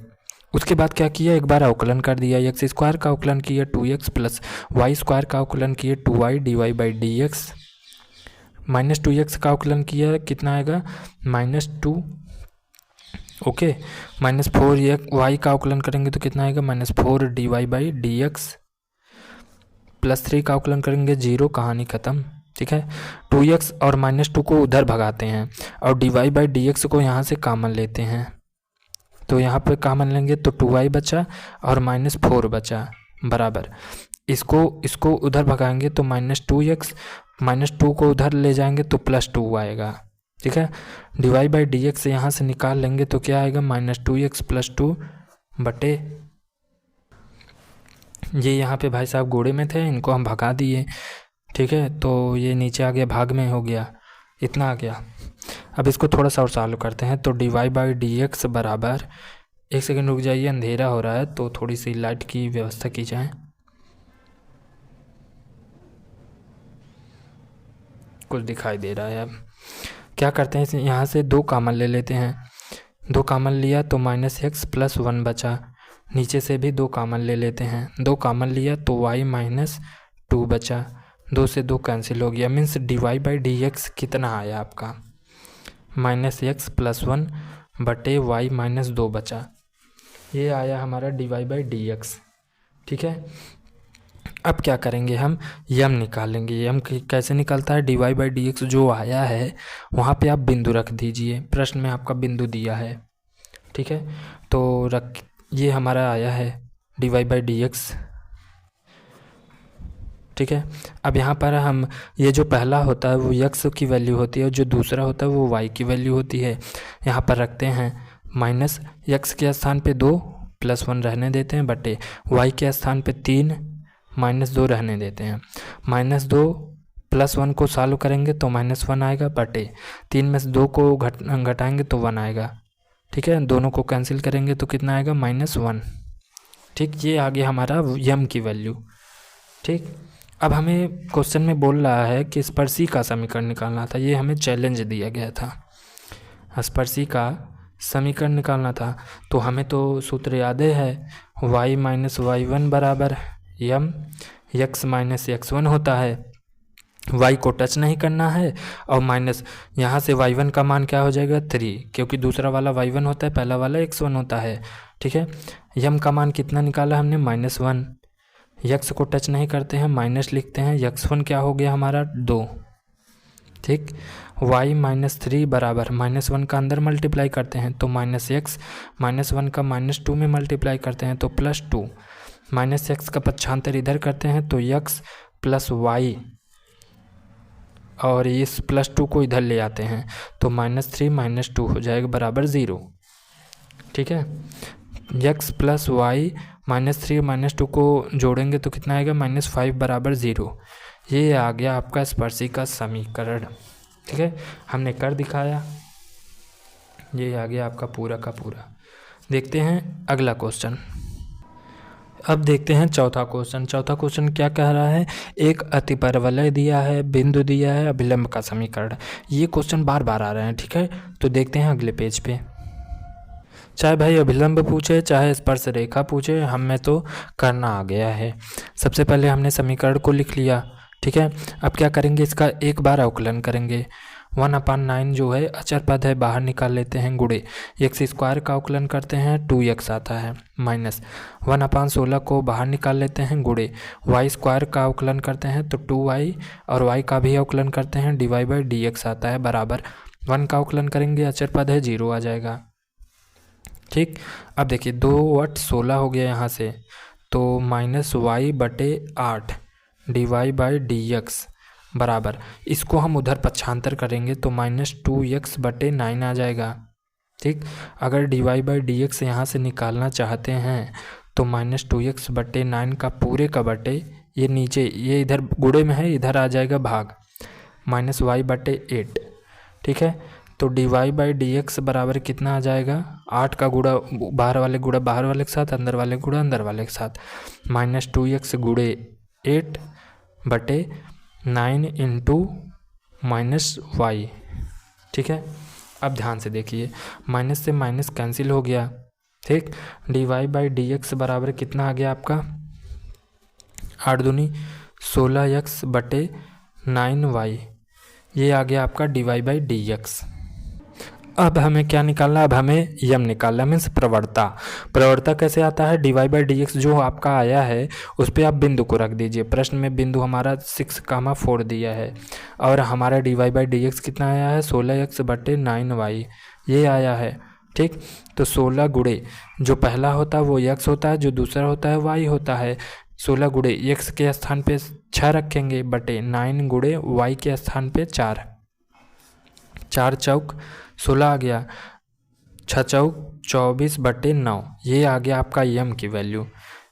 उसके बाद क्या किया, एक बार अवकलन कर दिया, x² का अवकलन किया 2x + y² का अवकलन किया 2y dy/dx, -2x का अवकलन किया, कितना आएगा -2, ओके। -4y का अवकलन करेंगे तो कितना आएगा, -4 dy/dx, +3 का अवकलन करेंगे 0, कहानी ख़त्म, ठीक है। 2x और -2 को उधर भगाते हैं और dy/dx को यहाँ से कॉमन लेते हैं, तो यहाँ पे कॉमन लेंगे तो 2y बचा और -4 बचा बराबर इसको उधर भगाएंगे तो -2x, -2 को उधर ले जाएंगे तो +2 आएगा। ठीक है, dy/dx यहाँ से निकाल लेंगे तो क्या आएगा, -2x + 2 बटे, ये यहाँ पे भाई साहब गोड़े में थे, इनको हम भगा दिए। ठीक है, तो ये नीचे आ गया, भाग में हो गया, इतना आ गया। अब इसको थोड़ा सा और सॉल्व करते हैं। तो dy/dx बराबर, एक सेकंड रुक जाइए, अंधेरा हो रहा है तो थोड़ी सी लाइट की व्यवस्था की जाए। कुछ दिखाई दे रहा है। अब क्या करते हैं, यहाँ से 2 कॉमन ले लेते हैं। 2 कॉमन लिया तो -x + 1 बचा। नीचे से भी 2 कॉमन ले लेते हैं। 2 कॉमन लिया तो y - 2 बचा। 2 से 2 कैंसिल हो गया। मीन्स dy/dx कितना आया आपका, -x + 1 बटे y - 2 बचा। ये आया हमारा dy/dx। ठीक है, अब क्या करेंगे, हम यम निकालेंगे। यम कैसे निकलता है, dy/dx जो आया है वहाँ पे आप बिंदु रख दीजिए। प्रश्न में आपका बिंदु दिया है। ठीक है, तो ये हमारा आया है dy/dx। ठीक है, अब यहाँ पर हम, ये जो पहला होता है वो x की वैल्यू होती है और जो दूसरा होता है वो y की वैल्यू होती है। यहाँ पर रखते हैं, -x के स्थान पे 2 + 1 रहने देते हैं बटे y के स्थान पे 3 -2 रहने देते हैं। -2 + 1 को सॉल्व करेंगे तो -1 आएगा बटे 3 में से 2 को घटाएंगे तो 1 आएगा। ठीक है, दोनों को कैंसिल करेंगे तो कितना आएगा, -1। ठीक, ये आ गया हमारा यम की वैल्यू। ठीक, अब हमें क्वेश्चन में बोल रहा है कि स्पर्शी का समीकरण निकालना था। ये हमें चैलेंज दिया गया था, स्पर्शी का समीकरण निकालना था। तो हमें तो सूत्र याद है, y - y1 बराबर यम, x - x1 होता है। y को टच नहीं करना है और माइनस यहाँ से y1 का मान क्या हो जाएगा, 3, क्योंकि दूसरा वाला y1 होता है, पहला वाला x1 होता है। ठीक है, यम का मान कितना निकाला हमने, -1। x को टच नहीं करते हैं, माइनस लिखते हैं, x1 क्या हो गया हमारा, 2। ठीक, y - 3 बराबर -1 का अंदर मल्टीप्लाई करते हैं तो -x, -1 का -2 में मल्टीप्लाई करते हैं तो +2, -x का पक्षांतर इधर करते हैं तो x + y, और इस +2 को इधर ले आते हैं तो -3 - 2 हो जाएगा बराबर 0। ठीक है, x + y -3 - 2 को जोड़ेंगे तो कितना आएगा, -5 बराबर 0। ये आ गया आपका स्पर्शी का समीकरण। ठीक है, हमने कर दिखाया। ये आ गया आपका पूरा का पूरा। देखते हैं अगला क्वेश्चन। अब देखते हैं चौथा क्वेश्चन। चौथा क्वेश्चन क्या कह रहा है, एक अतिपरवलय दिया है, बिंदु दिया है, अभिलंब का समीकरण। ये क्वेश्चन बार बार आ रहे हैं। ठीक है, तो देखते हैं अगले पेज पे। चाहे भाई अभिलंब पूछे चाहे स्पर्श रेखा पूछे, हमें तो करना आ गया है। सबसे पहले हमने समीकरण को लिख लिया। ठीक है, अब क्या करेंगे, इसका एक बार अवकलन करेंगे। 1/9 जो है अचर पद है, बाहर निकाल लेते हैं, गुणे x² का अवकलन करते हैं 2x आता है, माइनस 1/16 को बाहर निकाल लेते हैं, गुणे y² का अवकलन करते हैं तो 2y, और y का भी अवकलन करते हैं, dy/dx आता है बराबर 1 का अवकलन करेंगे, अचर पद है 0 आ जाएगा। ठीक, अब देखिए 2/16 हो गया यहाँ से, तो -y/8 dy/dx बराबर, इसको हम उधर पक्षांतर करेंगे तो -2x/9 आ जाएगा। ठीक, अगर dy/dx यहाँ से निकालना चाहते हैं तो -2x/9 का पूरे का बटे, ये नीचे ये इधर गुणे में है, इधर आ जाएगा भाग, -y/8। ठीक है, तो dy/dx बराबर कितना आ जाएगा, 8 का गुणा बाहर वाले गुणा बाहर वाले के साथ, अंदर वाले गुणा अंदर वाले के साथ, -2x गुणे 8/9 इंटू -y। ठीक है, अब ध्यान से देखिए, माइनस से माइनस कैंसिल हो गया। ठीक, dy/dx बराबर कितना आ गया आपका, 8 दूनी 16x/9y। ये आ गया आपका dy/dx। अब हमें क्या निकालना, अब हमें यम निकालना, मीन्स प्रवणता। प्रवणता कैसे आता है, dy/dx जो आपका आया है उस पर आप बिंदु को रख दीजिए। प्रश्न में बिंदु हमारा 6,4 दिया है और हमारा dy/dx कितना आया है, 16x/9y ये आया है। ठीक, तो 16 गुणे जो पहला होता है वो x होता है, जो दूसरा होता है y होता है। 16 गुणे x के स्थान पे 6 रखेंगे बटे 9 गुणे y के स्थान पे 4, 4 चौक 16 आ गया, 6 चौक 24 बटे 9, ये आ गया आपका यम की वैल्यू,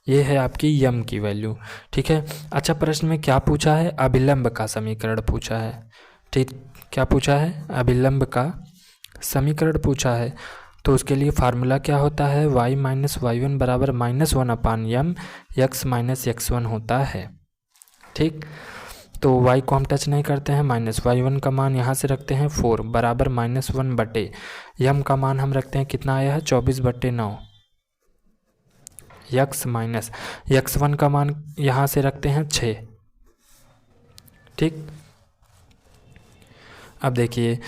ये है आपकी यम की वैल्यू। ठीक है। अच्छा, प्रश्न में क्या पूछा है? अभिलंब का समीकरण पूछा है। ठीक, क्या पूछा है? अभिलंब का समीकरण पूछा है। तो उसके लिए फार्मूला क्या होता है? y माइनस y1 बराबर -1/m x माइनस x1 होता है। ठीक, तो y को हम टच नहीं करते हैं, -y1 का मान यहाँ से रखते हैं 4 बराबर -1 बटे m का मान हम रखते हैं कितना आया है? 24 बटे 9, x माइनस x1 का मान यहाँ से रखते हैं 6। ठीक, अब देखिए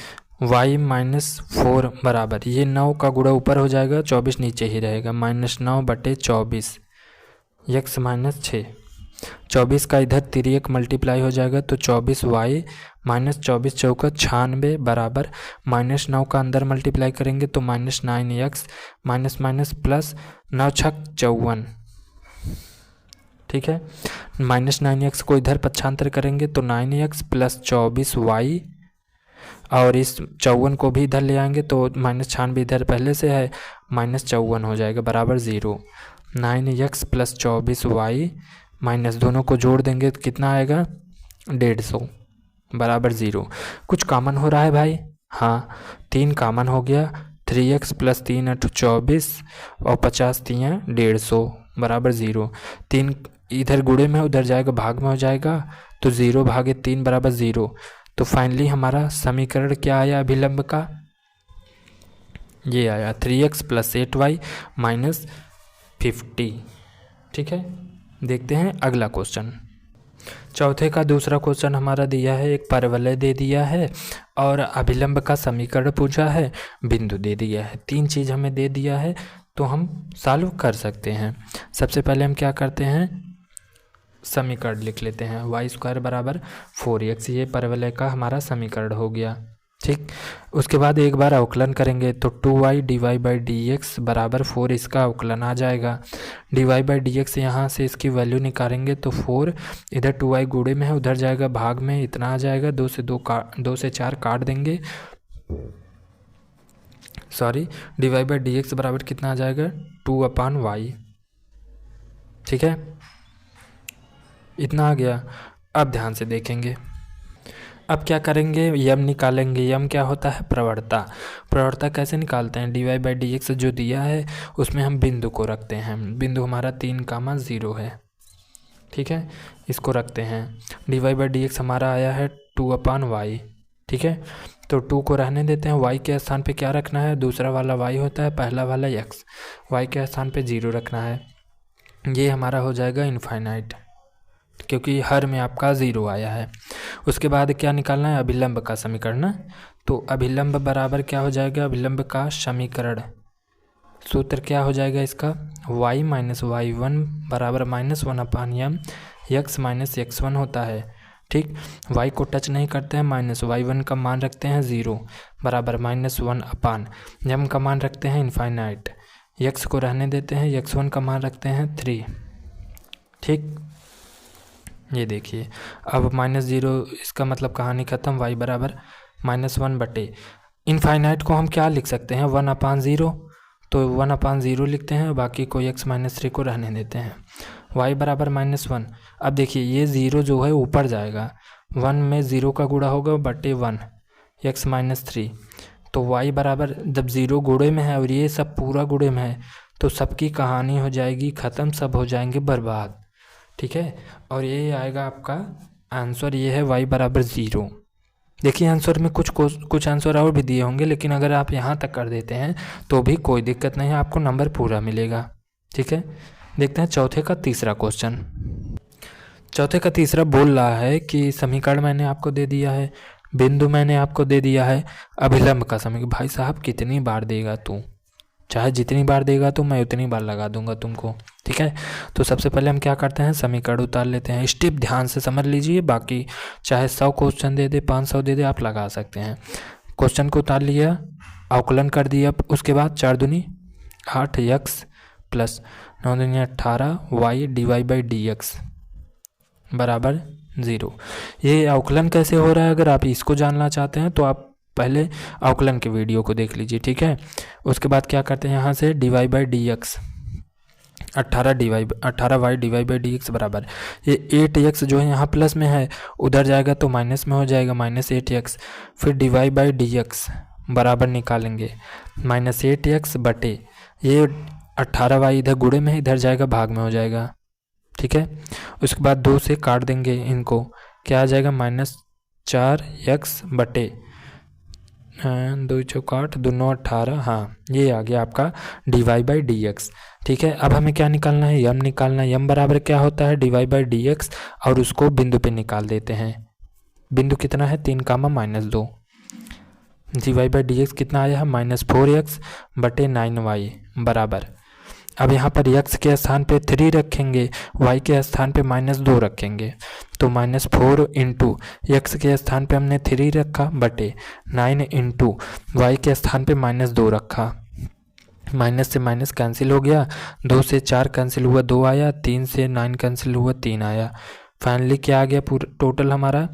y माइनस 4 बराबर, ये 9 का गुणा ऊपर हो जाएगा, 24 नीचे ही रहेगा, -9 बटे 24 x माइनस 6, 24 का इधर तिर्यक मल्टीप्लाई हो जाएगा तो 24y माइनस 24 चौका 96 बराबर -9 का अंदर मल्टीप्लाई करेंगे तो -9x माइनस माइनस प्लस 9 छक 54। ठीक है, -9x को इधर पक्षांतर करेंगे तो 9x प्लस 24y, और इस 54 को भी इधर ले आएंगे तो -96 इधर पहले से है, -54 हो जाएगा बराबर 0। 9x प्लस 24y माइनस दोनों को जोड़ देंगे तो कितना आएगा? 150 बराबर 0। कुछ कॉमन हो रहा है भाई? हाँ, 3 कॉमन हो गया, 3x प्लस 3 × 24 और 50 3 150 बराबर 0। 3 इधर गुणे में उधर जाएगा, भाग में हो जाएगा तो 0 भागे 3 बराबर 0। तो फाइनली हमारा समीकरण क्या आया अभिलंब का? ये आया 3x प्लस 8y माइनस 50। ठीक है, देखते हैं अगला क्वेश्चन। चौथे का दूसरा क्वेश्चन हमारा दिया है, एक परवलय दे दिया है और अभिलंब का समीकरण पूछा है, बिंदु दे दिया है, 3 चीज़ हमें दे दिया है तो हम सॉल्व कर सकते हैं। सबसे पहले हम क्या करते हैं? समीकरण लिख लेते हैं, y² बराबर 4x, ये परवलय का हमारा समीकरण हो गया। ठीक, उसके बाद एक बार अवकलन करेंगे तो 2y dy/dx बराबर 4 इसका अवकलन आ जाएगा। dy/dx यहाँ से इसकी वैल्यू निकालेंगे तो 4 इधर 2y गुणे में है, उधर जाएगा भाग में, इतना आ जाएगा, 2 से 4 काट देंगे, सॉरी, dy/dx बराबर कितना आ जाएगा? 2/y। ठीक है, इतना आ गया। अब ध्यान से देखेंगे, अब क्या करेंगे? यम निकालेंगे। यम क्या होता है? प्रवणता। प्रवणता कैसे निकालते हैं? dy/dx जो दिया है उसमें हम बिंदु को रखते हैं, बिंदु हमारा 3, 0 है। ठीक है, इसको रखते हैं। dy/dx हमारा आया है 2/y। ठीक है, तो 2 को रहने देते हैं, y के स्थान पे क्या रखना है? दूसरा वाला y होता है, पहला वाला x, y के स्थान पे 0 रखना है। ये हमारा हो जाएगा इनफाइनाइट, क्योंकि हर में आपका 0 आया है। उसके बाद क्या निकालना है? अभिलंब का समीकरण। तो अभिलंब बराबर क्या हो जाएगा? अभिलंब का समीकरण सूत्र क्या हो जाएगा इसका? y माइनस y1 बराबर -1/m x माइनस x1 होता है। ठीक, y को टच नहीं करते हैं, -y1 का मान रखते हैं 0 बराबर -1/m का मान रखते हैं इनफाइनाइट, x को रहने देते हैं, x1 का मान रखते हैं 3। ठीक, ये देखिए अब -0, इसका मतलब कहानी ख़त्म। y बराबर -1 बटे इनफाइनाइट को हम क्या लिख सकते हैं? 1/0, तो 1/0 लिखते हैं, बाकी को x माइनस 3 को रहने देते हैं। y बराबर -1। अब देखिए ये 0 जो है ऊपर जाएगा, 1 में 0 का गुणा होगा बटे 1 x माइनस 3, तो y बराबर जब 0 गुणे में है और ये सब पूरा गुणे में है तो सबकी कहानी हो जाएगी ख़त्म, सब हो जाएंगे बर्बाद। ठीक है, और ये आएगा आपका आंसर, ये है y बराबर 0। देखिए आंसर में कुछ आंसर और भी दिए होंगे, लेकिन अगर आप यहाँ तक कर देते हैं तो भी कोई दिक्कत नहीं है, आपको नंबर पूरा मिलेगा। ठीक है, देखते हैं चौथे का तीसरा क्वेश्चन। चौथे का तीसरा बोल रहा है कि समीकरण मैंने आपको दे दिया है, बिंदु मैंने आपको दे दिया है, अभिलंब का समीकरण। भाई साहब कितनी बार देगा तू? चाहे जितनी बार देगा तो मैं उतनी बार लगा दूंगा तुमको। ठीक है, तो सबसे पहले हम क्या करते हैं? समीकरण उतार लेते हैं। स्टेप ध्यान से समझ लीजिए, बाकी चाहे 100 क्वेश्चन दे दे, 500 दे दे, आप लगा सकते हैं। क्वेश्चन को उतार लिया, अवकलन कर दिया, उसके बाद 4 दूनी 8x प्लस 9 दूनी 18 वाई dy/dx बराबर 0। ये अवकलन कैसे हो रहा है, अगर आप इसको जानना चाहते हैं तो आप पहले अवकलन के वीडियो को देख लीजिए, ठीक है। उसके बाद क्या करते हैं, यहाँ से dy/dx 18y dy/dx बराबर ये 8x जो है यहाँ प्लस में है, उधर जाएगा तो माइनस में हो जाएगा, -8x। फिर dy/dx बराबर निकालेंगे -8x बटे ये 18y इधर गुणे में है, इधर जाएगा भाग में हो जाएगा, ठीक है। उसके बाद 2 से काट देंगे इनको, क्या आ जाएगा -4x बटे 2 चौक 8 2 18, हाँ ये आ गया आपका dy/dx, ठीक है। अब हमें क्या निकालना है, यम निकालना है। यम बराबर क्या होता है dy/dx, और उसको बिंदु पे निकाल देते हैं। बिंदु कितना है 3, -2। dy/dx कितना आया है -4x बटे 9y बराबर, अब यहाँ पर x के स्थान पे 3 रखेंगे, y के स्थान पे -2 रखेंगे, तो -4 इंटू x के स्थान पे हमने 3 रखा बटे 9 इंटू y के स्थान पे -2 रखा। माइनस से माइनस कैंसिल हो गया, 2 से 4 कैंसिल हुआ 2 आया, 3 से 9 कैंसिल हुआ 3 आया। फाइनली क्या आ गया पूरा टोटल हमारा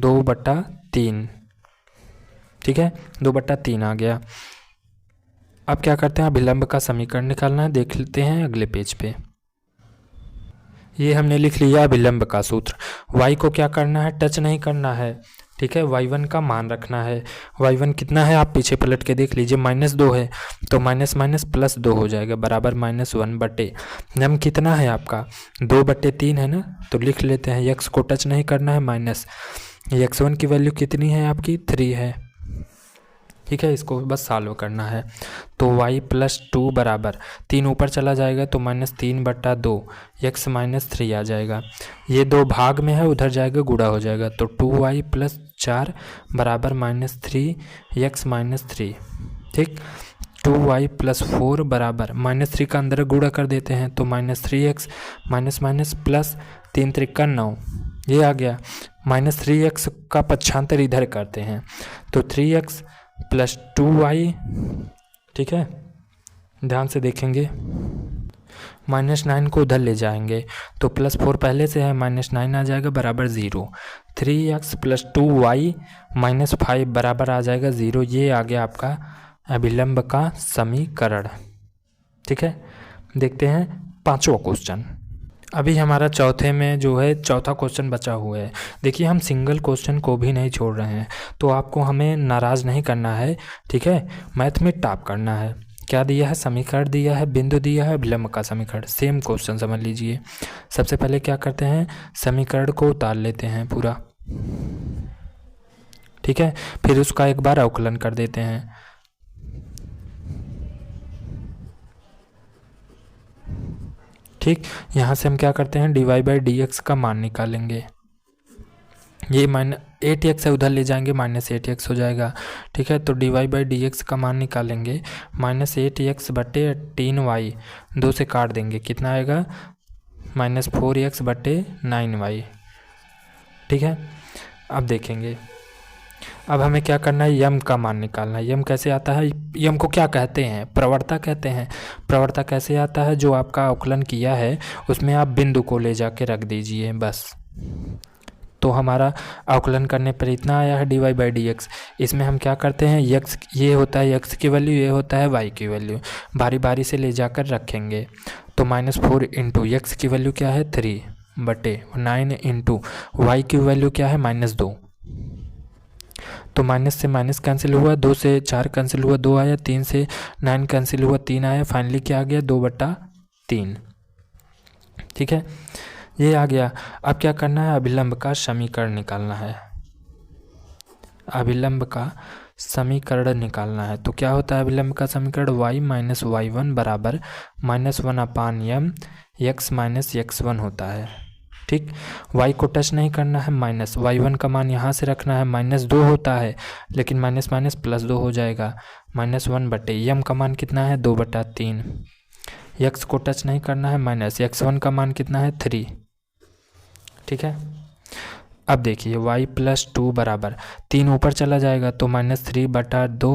2/3, ठीक है 2/3 आ गया। अब क्या करते हैं, अभिलंब का समीकरण निकालना है, देख लेते हैं अगले पेज पे। ये हमने लिख लिया अभिलंब का सूत्र। y को क्या करना है, टच नहीं करना है, ठीक है। y1 का मान रखना है। y1 कितना है आप पीछे पलट के देख लीजिए, -2 है तो माइनस माइनस +2 हो जाएगा बराबर -1 बटे यम कितना है आपका 2/3 है ना, तो लिख लेते हैं x को टच नहीं करना है माइनस, x1 की वैल्यू कितनी है आपकी 3 है, ठीक है। इसको बस सॉल्व करना है, तो y + 2 बराबर 3 ऊपर चला जाएगा तो -3/2 x - 3 आ जाएगा। ये 2 भाग में है, उधर जाएगा गुणा हो जाएगा, तो 2y + 4 बराबर -3 x - 3, ठीक। 2y + 4 बराबर -3 का अंदर गुणा कर देते हैं तो -3x माइनस प्लस 3 × 3 = 9, ये आ गया। -3x का पक्षांतर इधर करते हैं तो 3x + 2y, ठीक है ध्यान से देखेंगे, -9 को उधर ले जाएंगे तो +4 पहले से है, -9 आ जाएगा बराबर 0। 3x + 2y - 5 बराबर आ जाएगा 0। ये आ गया आपका अभिलंब का समीकरण, ठीक है। देखते हैं 5वां क्वेश्चन। अभी हमारा चौथे में जो है चौथा क्वेश्चन बचा हुआ है। देखिए हम सिंगल क्वेश्चन को भी नहीं छोड़ रहे हैं, तो आपको हमें नाराज़ नहीं करना है, ठीक है। मैथ में टॉप करना है। क्या दिया है, समीकरण दिया है, बिंदु दिया है, अभिलंब का समीकरण, सेम क्वेश्चन समझ लीजिए। सबसे पहले क्या करते हैं, समीकरण को उतार लेते हैं पूरा, ठीक है। फिर उसका एक बार अवकलन कर देते हैं, ठीक। यहाँ से हम क्या करते हैं dy/dx का मान निकालेंगे। ये -8x है, उधर ले जाएंगे -8x हो जाएगा, ठीक है। तो dy/dx का मान निकालेंगे -8x बटे 3y, 2 से काट देंगे, कितना आएगा -4x बटे 9y, ठीक है। अब देखेंगे, अब हमें क्या करना है, यम का मान निकालना है। यम कैसे आता है, यम को क्या कहते हैं, प्रवणता कहते हैं। प्रवणता कैसे आता है, जो आपका अवकलन किया है उसमें आप बिंदु को ले जाके रख दीजिए बस। तो हमारा अवकलन करने पर इतना आया है dy/dx। इसमें हम क्या करते हैं, x ये होता है x की वैल्यू, ये होता है y की वैल्यू, बारी बारी से ले जाकर रखेंगे। तो -4 इंटू x की वैल्यू क्या है 3 बटे 9 इंटू y की वैल्यू क्या है -2, तो माइनस से माइनस कैंसिल हुआ, 2 से 4 कैंसिल हुआ 2 आया, 3 से 9 कैंसिल हुआ 3 आया, फाइनली क्या आ गया 2/3, ठीक है ये आ गया। अब क्या करना है, अभिलंब का समीकरण निकालना है। अभिलंब का समीकरण निकालना है तो क्या होता है अभिलंब का समीकरण, y - y1 बराबर -1/m x - x1 होता है, ठीक। y को टच नहीं करना है, माइनस y1 का मान यहाँ से रखना है, -2 होता है लेकिन माइनस माइनस +2 हो जाएगा, -1 बटे m का मान कितना है 2/3, x को टच नहीं करना है, माइनस x1 का मान कितना है 3, ठीक है। अब देखिए y + 2 बराबर 3 ऊपर चला जाएगा तो -3/2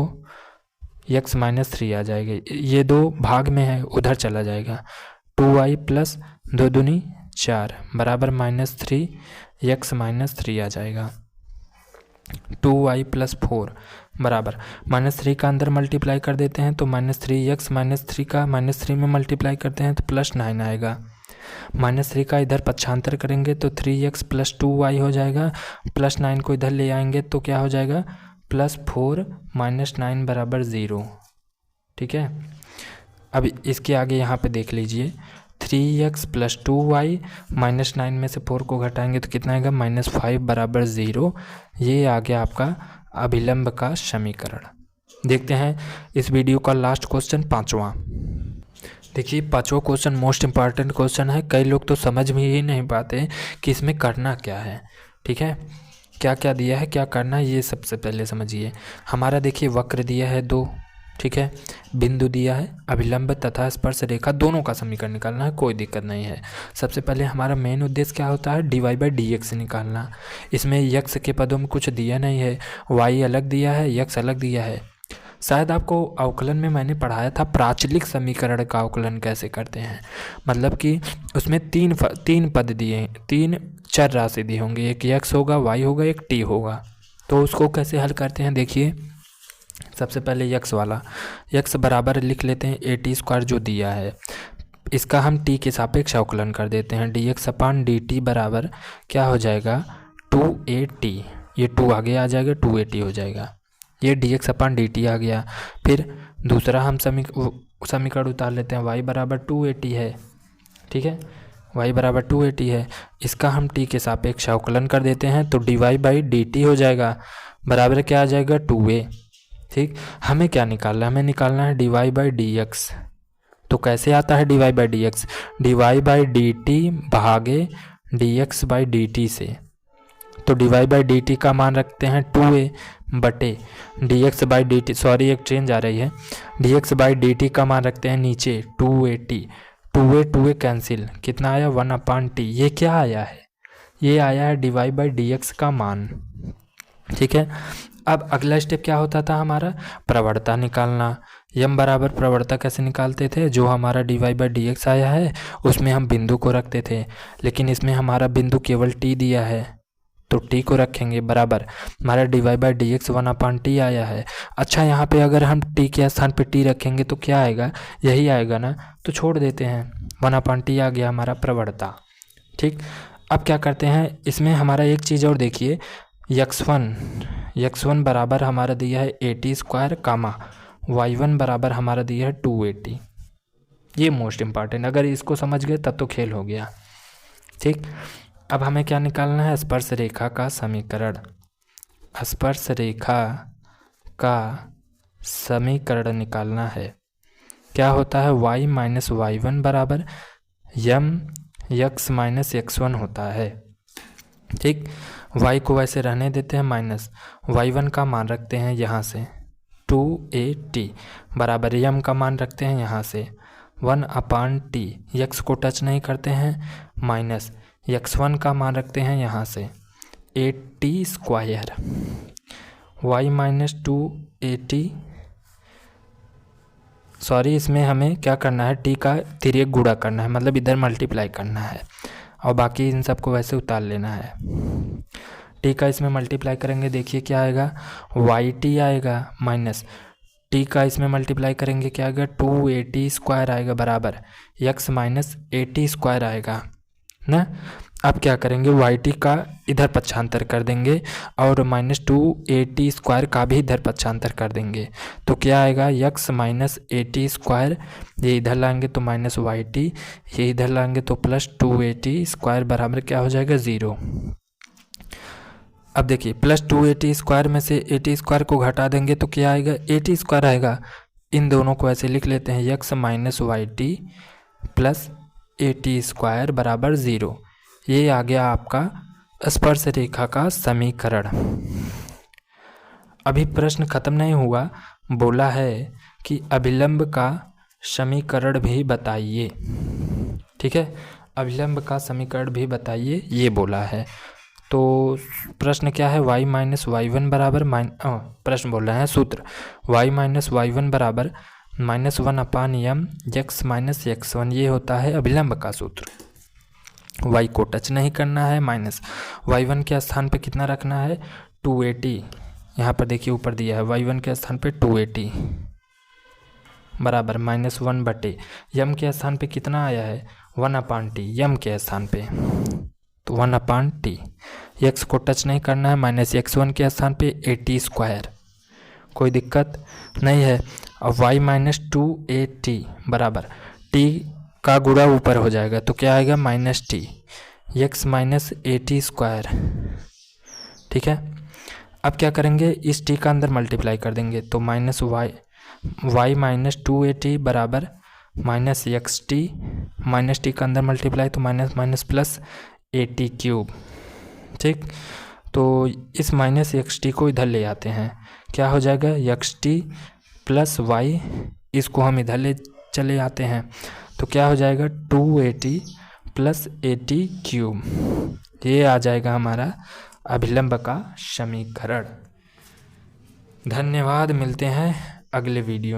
यक्स माइनस 3 आ जाएगा। ये 2 भाग में है, उधर चला जाएगा। 2y प्लस 2 दूनी 4 बराबर -3 यक्स माइनस 3 आ जाएगा। 2y प्लस 4 बराबर -3 का अंदर मल्टीप्लाई कर देते हैं तो -3 यक्स -3 का -3 में मल्टीप्लाई करते हैं तो +9 आएगा। -3 का इधर पक्षांतर करेंगे तो 3x प्लस 2y हो जाएगा। +9 को इधर ले आएंगे तो क्या हो जाएगा, +4 -9 बराबर 0। ठीक है, अब इसके आगे यहाँ पे देख लीजिए, 3x प्लस 2y -9 में से 4 को घटाएंगे तो कितना आएगा, -5 बराबर 0। ये आ गया आपका अभिलंब का समीकरण। देखते हैं इस वीडियो का लास्ट क्वेश्चन, 5वां। देखिए 5वां क्वेश्चन मोस्ट इम्पॉर्टेंट क्वेश्चन है। कई लोग तो समझ में ही नहीं पाते कि इसमें करना क्या है। ठीक है, क्या क्या दिया है, क्या करना है, ये सबसे पहले समझिए। हमारा देखिए वक्र दिया है 2, ठीक है, बिंदु दिया है, अभिलंब तथा स्पर्श रेखा दोनों का समीकरण निकालना है, कोई दिक्कत नहीं है। सबसे पहले हमारा मेन उद्देश्य क्या होता है, dy/dx निकालना। इसमें यक्स के पदों में कुछ दिया नहीं है, y अलग दिया है, यक्स अलग दिया है। शायद आपको अवकलन में मैंने पढ़ाया था प्राचलिक समीकरण का अवकलन कैसे करते हैं, मतलब कि उसमें तीन पद दिए हैं, 3 चर राशि दी होंगी, एक यक्स होगा, y होगा, एक t होगा। तो उसको कैसे हल करते हैं, देखिए सबसे पहले यक्स वाला, यक्स बराबर लिख लेते हैं a² जो दिया है, इसका हम t के सापेक्ष अवकलन कर देते हैं। dx/dt बराबर क्या हो जाएगा, 2at, ये 2 आगे आ जाएगा, 2at हो जाएगा। ये dx/dt आ गया। फिर दूसरा हम समीकरण उतार लेते हैं, y बराबर 2at है। ठीक है, y बराबर 2at है, इसका हम t के सापेक्ष अवकलन कर देते हैं तो dy/dt हो जाएगा, बराबर क्या आ जाएगा, 2a। ठीक, हमें क्या निकालना है, हमें निकालना है dy/dx। तो कैसे आता है dy/dx, dy/dt भागे dx/dt से। तो dy/dt का मान रखते हैं 2a बटे dx/dt, सॉरी एक चेंज आ रही है, dx/dt का मान रखते हैं नीचे 2at, 2a कैंसिल, कितना आया 1/t। ये क्या आया है, ये आया है dy/dx का मान। ठीक है, अब अगला स्टेप क्या होता था हमारा, प्रवणता निकालना। यम बराबर प्रवणता कैसे निकालते थे, जो हमारा dy/dx आया है उसमें हम बिंदु को रखते थे, लेकिन इसमें हमारा बिंदु केवल t दिया है तो t को रखेंगे, बराबर हमारा dy/dx 1/t आया है। अच्छा, यहाँ पे अगर हम t के स्थान पे t रखेंगे तो क्या आएगा, यही आएगा ना, तो छोड़ देते हैं, 1/t आ गया हमारा प्रवणता। ठीक, अब क्या करते हैं, इसमें हमारा एक चीज़ और देखिए, x1 बराबर हमारा दिया है at² कामा y1 बराबर हमारा दिया है 2at। ये मोस्ट इम्पॉर्टेंट, अगर इसको समझ गए तब तो खेल हो गया। ठीक, अब हमें क्या निकालना है, स्पर्श रेखा का समीकरण। स्पर्श रेखा का समीकरण निकालना है। क्या होता है, y माइनस y1 बराबर यम यक्स माइनस x1 होता है। ठीक, y को वैसे रहने देते हैं, माइनस y1 का मान रखते हैं यहाँ से 2at बराबर यम का मान रखते हैं यहाँ से 1/t, यक्स को टच नहीं करते हैं, माइनस x1 का मान रखते हैं यहाँ से 8t², y minus 2at, sorry इसमें हमें क्या करना है, t का तिर्यक गुणा करना है, मतलब इधर मल्टीप्लाई करना है और बाकी इन सबको वैसे उतार लेना है। t का इसमें मल्टीप्लाई करेंगे, देखिए क्या आएगा, yt आएगा, माइनस t का इसमें मल्टीप्लाई करेंगे क्या आएगा, 2at² आएगा, बराबर x माइनस at² आएगा ना। अब क्या करेंगे, yt का इधर पक्षांतर कर देंगे और -2at² का भी इधर पक्षांतर कर देंगे तो क्या आएगा, x माइनस at², ये इधर लाएंगे तो माइनस yt, ये इधर लाएंगे तो प्लस 2at² बराबर क्या हो जाएगा, 0। अब देखिए प्लस 2at² में से at² को घटा देंगे तो क्या आएगा, at² आएगा। इन दोनों को ऐसे लिख लेते हैं, x minus yt plus at² बराबर 0। ये आ गया आपका स्पर्श रेखा का समीकरण। अभी प्रश्न खत्म नहीं हुआ, बोला है कि अभिलंब का समीकरण भी बताइए। ठीक है, अभिलंब का समीकरण भी बताइए, ये बोला है। तो प्रश्न क्या है, y माइनस वाई वन बराबर प्रश्न बोल रहे हैं सूत्र y माइनस वाई वन बराबर -1 अपान यम x माइनस एक्स वन, ये होता है अभिलंब का सूत्र। y को टच नहीं करना है, माइनस y1 के स्थान पे कितना रखना है 280, यहाँ पर देखिए ऊपर दिया है y1 के स्थान पे 280 बराबर -1 बटे यम के स्थान पे कितना आया है 1 अपान टी, यम के स्थान पे तो 1 अपान टी, एक्स को टच नहीं करना है, माइनस x1 के स्थान पे 80 स्क्वायर, कोई दिक्कत नहीं है। अब y माइनस 280 बराबर t का गुणा ऊपर हो जाएगा तो क्या आएगा -t, x माइनस 80 स्क्वायर, ठीक है। अब क्या करेंगे, इस t का अंदर मल्टीप्लाई कर देंगे तो y माइनस 280 बराबर -xt, माइनस टी का अंदर मल्टीप्लाई तो माइनस प्लस 80 क्यूब, ठीक। तो इस -xt को इधर ले आते हैं, क्या हो जाएगा xt प्लस y, इसको हम इधर ले चले आते हैं तो क्या हो जाएगा 280 प्लस 80 क्यूब, ये आ जाएगा हमारा अभिलंब का समीकरण। धन्यवाद, मिलते हैं अगले वीडियो में।